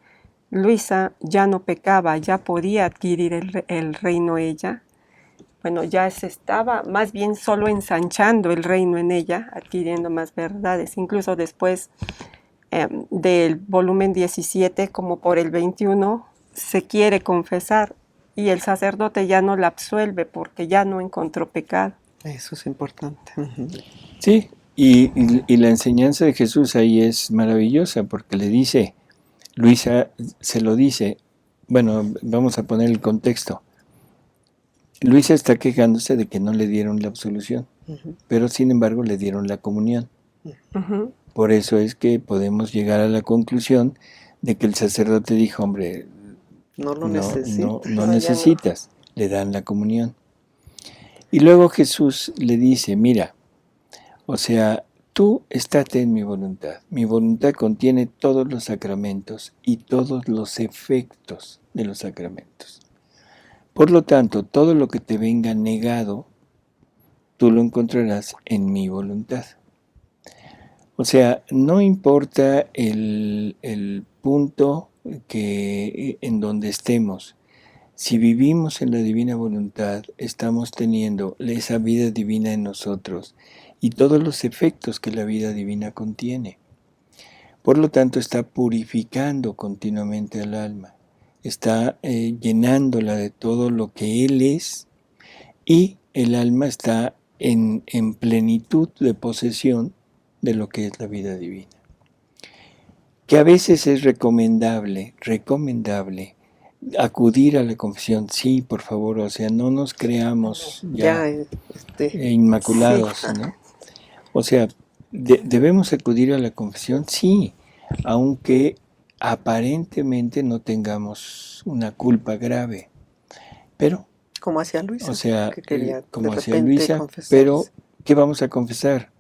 Luisa ya no pecaba, ya podía adquirir el reino ella. Bueno, ya se estaba más bien solo ensanchando el reino en ella, adquiriendo más verdades. Incluso después del volumen 17, como por el 21, se quiere confesar y el sacerdote ya no la absuelve porque ya no encontró pecado. Eso es importante. Ujú. Sí, y la enseñanza de Jesús ahí es maravillosa porque le dice, Luisa se lo dice, bueno, vamos a poner el contexto. Luisa está quejándose de que no le dieron la absolución, Ujú. pero sin embargo le dieron la comunión. Ujú. Por eso es que podemos llegar a la conclusión de que el sacerdote dijo, hombre, No lo no necesito. No, ya no. necesitas, le dan la comunión. Y luego Jesús le dice, mira, o sea, tú estate en mi voluntad. Mi voluntad contiene todos los sacramentos y todos los efectos de los sacramentos. Por lo tanto, todo lo que te venga negado, tú lo encontrarás en mi voluntad. O sea, no importa el punto en donde estemos. Si vivimos en la divina voluntad, estamos teniendo esa vida divina en nosotros y todos los efectos que la vida divina contiene. Por lo tanto, está purificando continuamente al alma, está llenándola de todo lo que Él es y el alma está en plenitud de posesión de lo que es la vida divina. Que a veces es recomendable acudir a la confesión, sí, por favor, o sea, no nos creamos ya inmaculados, Sí. ¿no? O sea, debemos acudir a la confesión, sí, aunque aparentemente no tengamos una culpa grave, pero, Como hacía Luisa, o sea, que quería como de hacía repente Luisa, confesarse. pero ¿qué vamos a confesar?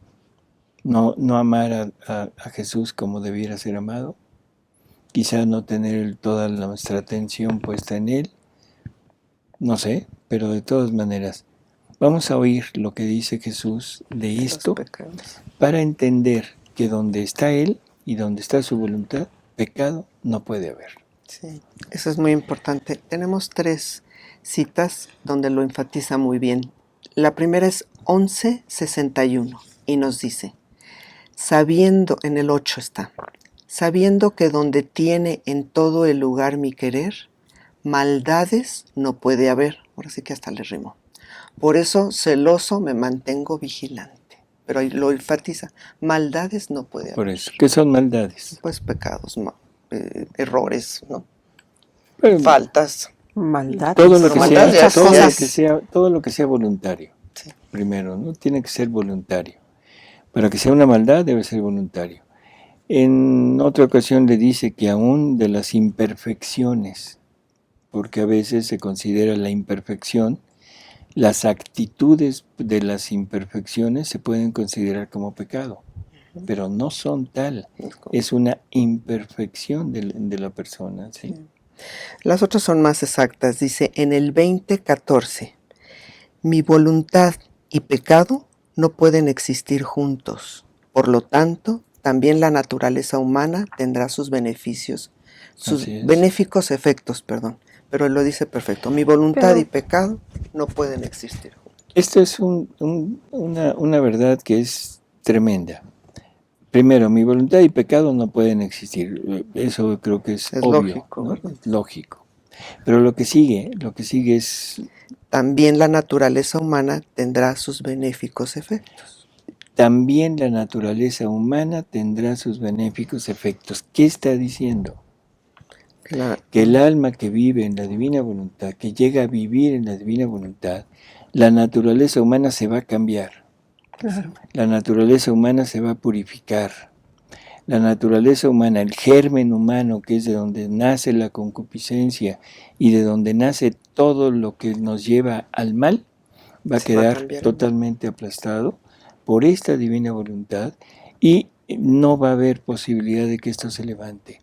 No amar a Jesús como debiera ser amado, quizá no tener toda nuestra atención puesta en Él, no sé, pero de todas maneras, vamos a oír lo que dice Jesús de Los esto pecados. para entender que donde está Él y donde está su voluntad, pecado no puede haber. Sí, eso es muy importante. Tenemos 3 citas donde lo enfatiza muy bien. La primera es 11:61 y nos dice, sabiendo, en el 8 está, sabiendo que donde tiene en todo el lugar mi querer, maldades no puede haber. Ahora sí que hasta le rimo. Por eso celoso me mantengo vigilante. Pero ahí lo enfatiza, maldades no puede haber. Por eso, ¿qué son maldades? Pues pecados, errores, ¿no? Bueno, Faltas. Maldad. todo lo Pero que maldad sea, ya es todo lo que sea voluntario. Sí. Primero, ¿no? Tiene que ser voluntario. Para que sea una maldad debe ser voluntario. En otra ocasión le dice que aún de las imperfecciones, porque a veces se considera la imperfección, las actitudes de las imperfecciones se pueden considerar como pecado, pero no son tal, es una imperfección de la persona, ¿sí? Las otras son más exactas. Dice, en el 20:14, mi voluntad y pecado no pueden existir juntos. Por lo tanto, también la naturaleza humana tendrá sus beneficios, sus Así es. benéficos efectos, perdón. Pero él lo dice perfecto. Mi voluntad y Pero, pecado no pueden existir juntos. Esto es una verdad que es tremenda. Primero, mi voluntad y pecado no pueden existir. Eso creo que es Es obvio, lógico, ¿no? ¿verdad? Es lógico. Pero lo que sigue es También la naturaleza humana tendrá sus benéficos efectos. también la naturaleza humana tendrá sus benéficos efectos. ¿Qué está diciendo? Que el alma que vive en la divina voluntad, que llega a vivir en la divina voluntad, la naturaleza humana se va a cambiar. claro, La naturaleza humana se va a purificar. La naturaleza humana, el germen humano, que es de donde nace la concupiscencia y de donde nace todo lo que nos lleva al mal, va a Se va a quedar cambiar. totalmente aplastado por esta divina voluntad y no va a haber posibilidad de que esto se levante.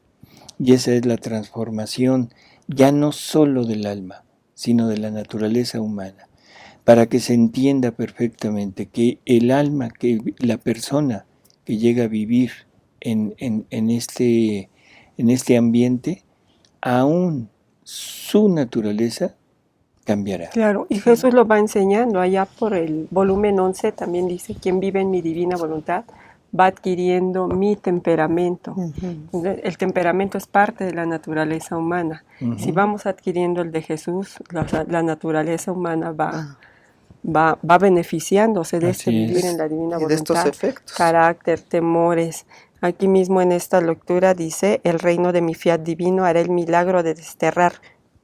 Y esa es la transformación ya no solo del alma, sino de la naturaleza humana, para que se entienda perfectamente que el alma, que la persona que llega a vivir en este ambiente, aún su naturaleza cambiará. claro. Y Jesús lo va enseñando. Allá por el volumen 11 también dice, quien vive en mi divina voluntad va adquiriendo mi temperamento. Ujú. El temperamento es parte de la naturaleza humana. Si vamos adquiriendo el de Jesús, la naturaleza humana Ah, va beneficiándose de este Así vivir es. en la divina y de estos voluntad, efectos. carácter, temores. Aquí mismo en esta lectura dice, el reino de mi fiat divino hará el milagro de desterrar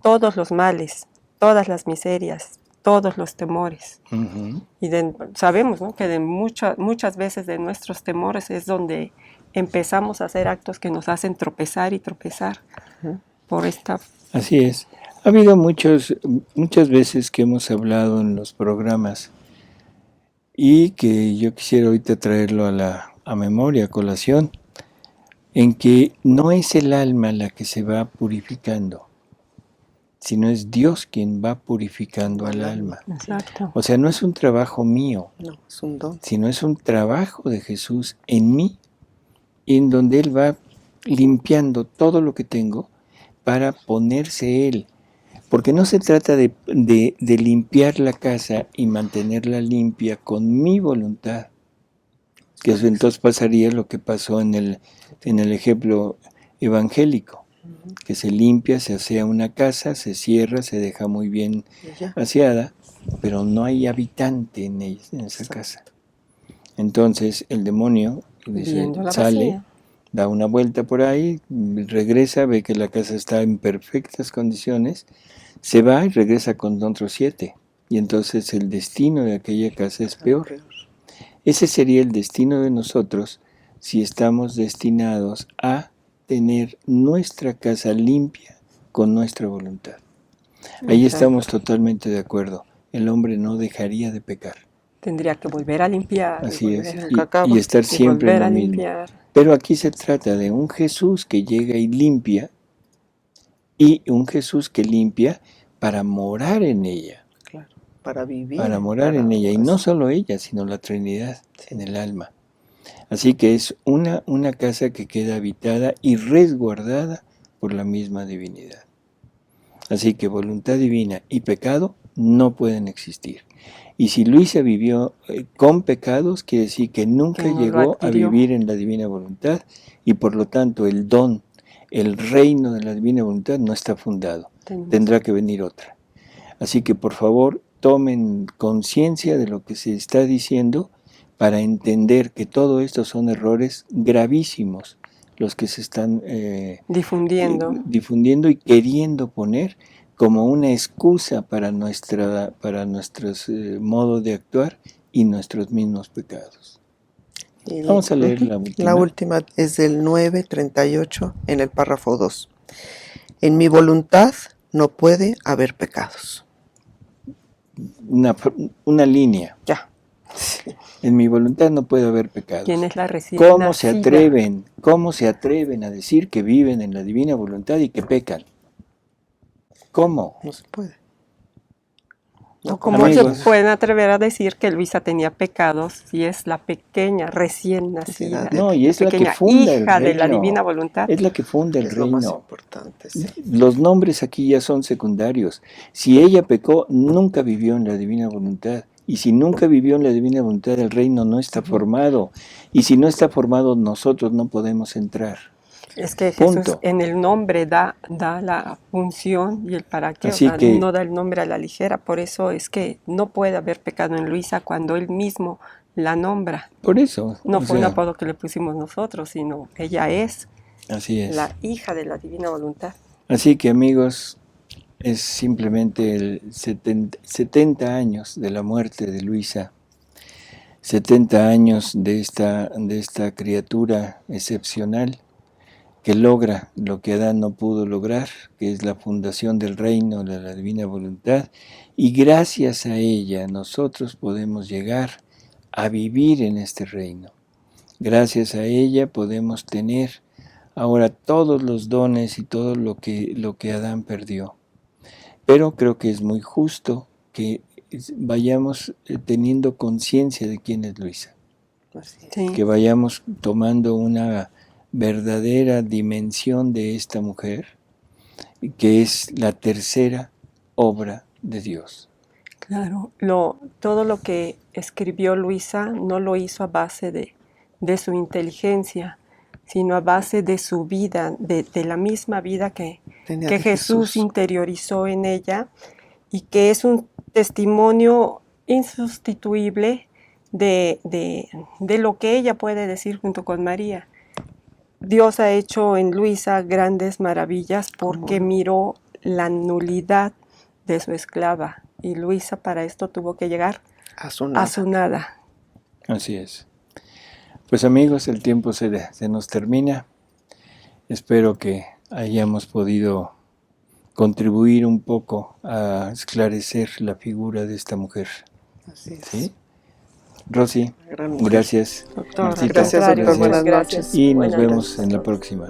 todos los males, todas las miserias, todos los temores. Ujú. Y sabemos, ¿no?, que de muchas veces de nuestros temores es donde empezamos a hacer actos que nos hacen tropezar y tropezar por esta... Así es. Ha habido muchas veces que hemos hablado en los programas y que yo quisiera ahorita traerlo a memoria, a colación, en que no es el alma la que se va purificando, sino es Dios quien va purificando al alma. Exacto. O sea, no es un trabajo mío, No, es un don. sino es un trabajo de Jesús en mí, en donde Él va limpiando todo lo que tengo para ponerse Él. Porque no se trata de limpiar la casa y mantenerla limpia con mi voluntad, que eso entonces pasaría lo que pasó en el ejemplo evangélico, que se limpia, se asea una casa, se cierra, se deja muy bien Y ya. aseada, pero no hay habitante en esa casa. Entonces el demonio Viéndola sale, vacía. da una vuelta por ahí, regresa, ve que la casa está en perfectas condiciones, se va y regresa con otros 7. Y entonces el destino de aquella casa es peor. Ese sería el destino de nosotros si estamos destinados a tener nuestra casa limpia con nuestra voluntad. Ahí Exacto. estamos totalmente de acuerdo. El hombre no dejaría de pecar. Tendría que volver a limpiar. Así es. Nunca acaba. Y estar Y siempre en volver lo a mismo. limpiar. Pero aquí se trata de un Jesús que llega y limpia, y un Jesús que limpia para morar en ella. Claro, para vivir. Para morar en ella. Y no solo ella, sino la Trinidad en el alma. Así que es una casa que queda habitada y resguardada por la misma divinidad. Así que voluntad divina y pecado no pueden existir. Y si Luisa vivió con pecados, quiere decir que nunca Que no lo llegó a adquirió. vivir en la divina voluntad, y por lo tanto el don, el reino de la divina voluntad no está fundado. Tendrá que venir otra. Así que por favor tomen conciencia de lo que se está diciendo para entender que todo esto son errores gravísimos los que se están difundiendo y queriendo poner como una excusa para nuestros modos de actuar y nuestros mismos pecados. Vamos a leer la última. La última es del 9:38 en el párrafo 2. En mi voluntad no puede haber pecados. Una línea. Ya. En mi voluntad no puede haber pecados. ¿Quién es la recién ¿Cómo nacida? se atreven a decir que viven en la divina voluntad y que pecan? ¿Cómo? No se puede. ¿O No, cómo Amigos. se pueden atrever a decir que Luisa tenía pecados si es la pequeña, recién nacida, No, y la es la que pequeña funda el hija de la divina reino. voluntad? Es la que funda el es lo más reino. importante, sí. Los nombres aquí ya son secundarios. Si ella pecó, nunca vivió en la divina voluntad. Y si nunca vivió en la divina voluntad, el reino no está formado. Y si no está formado, nosotros no podemos entrar. Es que Punto. Jesús en el nombre da la función y el para qué, o Así sea, que- no da el nombre a la ligera. Por eso es que no puede haber pecado en Luisa cuando él mismo la nombra. Por eso. No o fue un sea, apodo que le pusimos nosotros, sino ella es así es. la hija de la divina voluntad. Así que, amigos, es simplemente el 70 años de la muerte de Luisa. 70 años de esta criatura excepcional que logra lo que Adán no pudo lograr, que es la fundación del reino de la divina voluntad, y gracias a ella nosotros podemos llegar a vivir en este reino. Gracias a ella podemos tener ahora todos los dones y todo lo que Adán perdió. Pero creo que es muy justo que vayamos teniendo conciencia de quién es Luisa, Así es. Sí. que vayamos tomando una verdadera dimensión de esta mujer, que es la tercera obra de Dios. Claro, todo lo que escribió Luisa no lo hizo a base de su inteligencia, sino a base de su vida, de la misma vida que Tenía que de Jesús interiorizó en ella y que es un testimonio insustituible de lo que ella puede decir junto con María. Dios ha hecho en Luisa grandes maravillas porque miró la nulidad de su esclava y Luisa para esto tuvo que llegar A su a nada. su nada. Así es. Pues amigos, el tiempo se nos termina. Espero que hayamos podido contribuir un poco a esclarecer la figura de esta mujer. Así es. ¿Sí? Rosy, Gran mujer. gracias. Doctor, Marcita, Gracias, doctor. muchas Buenas gracias. noches. Y nos Buenas vemos noches. en la próxima.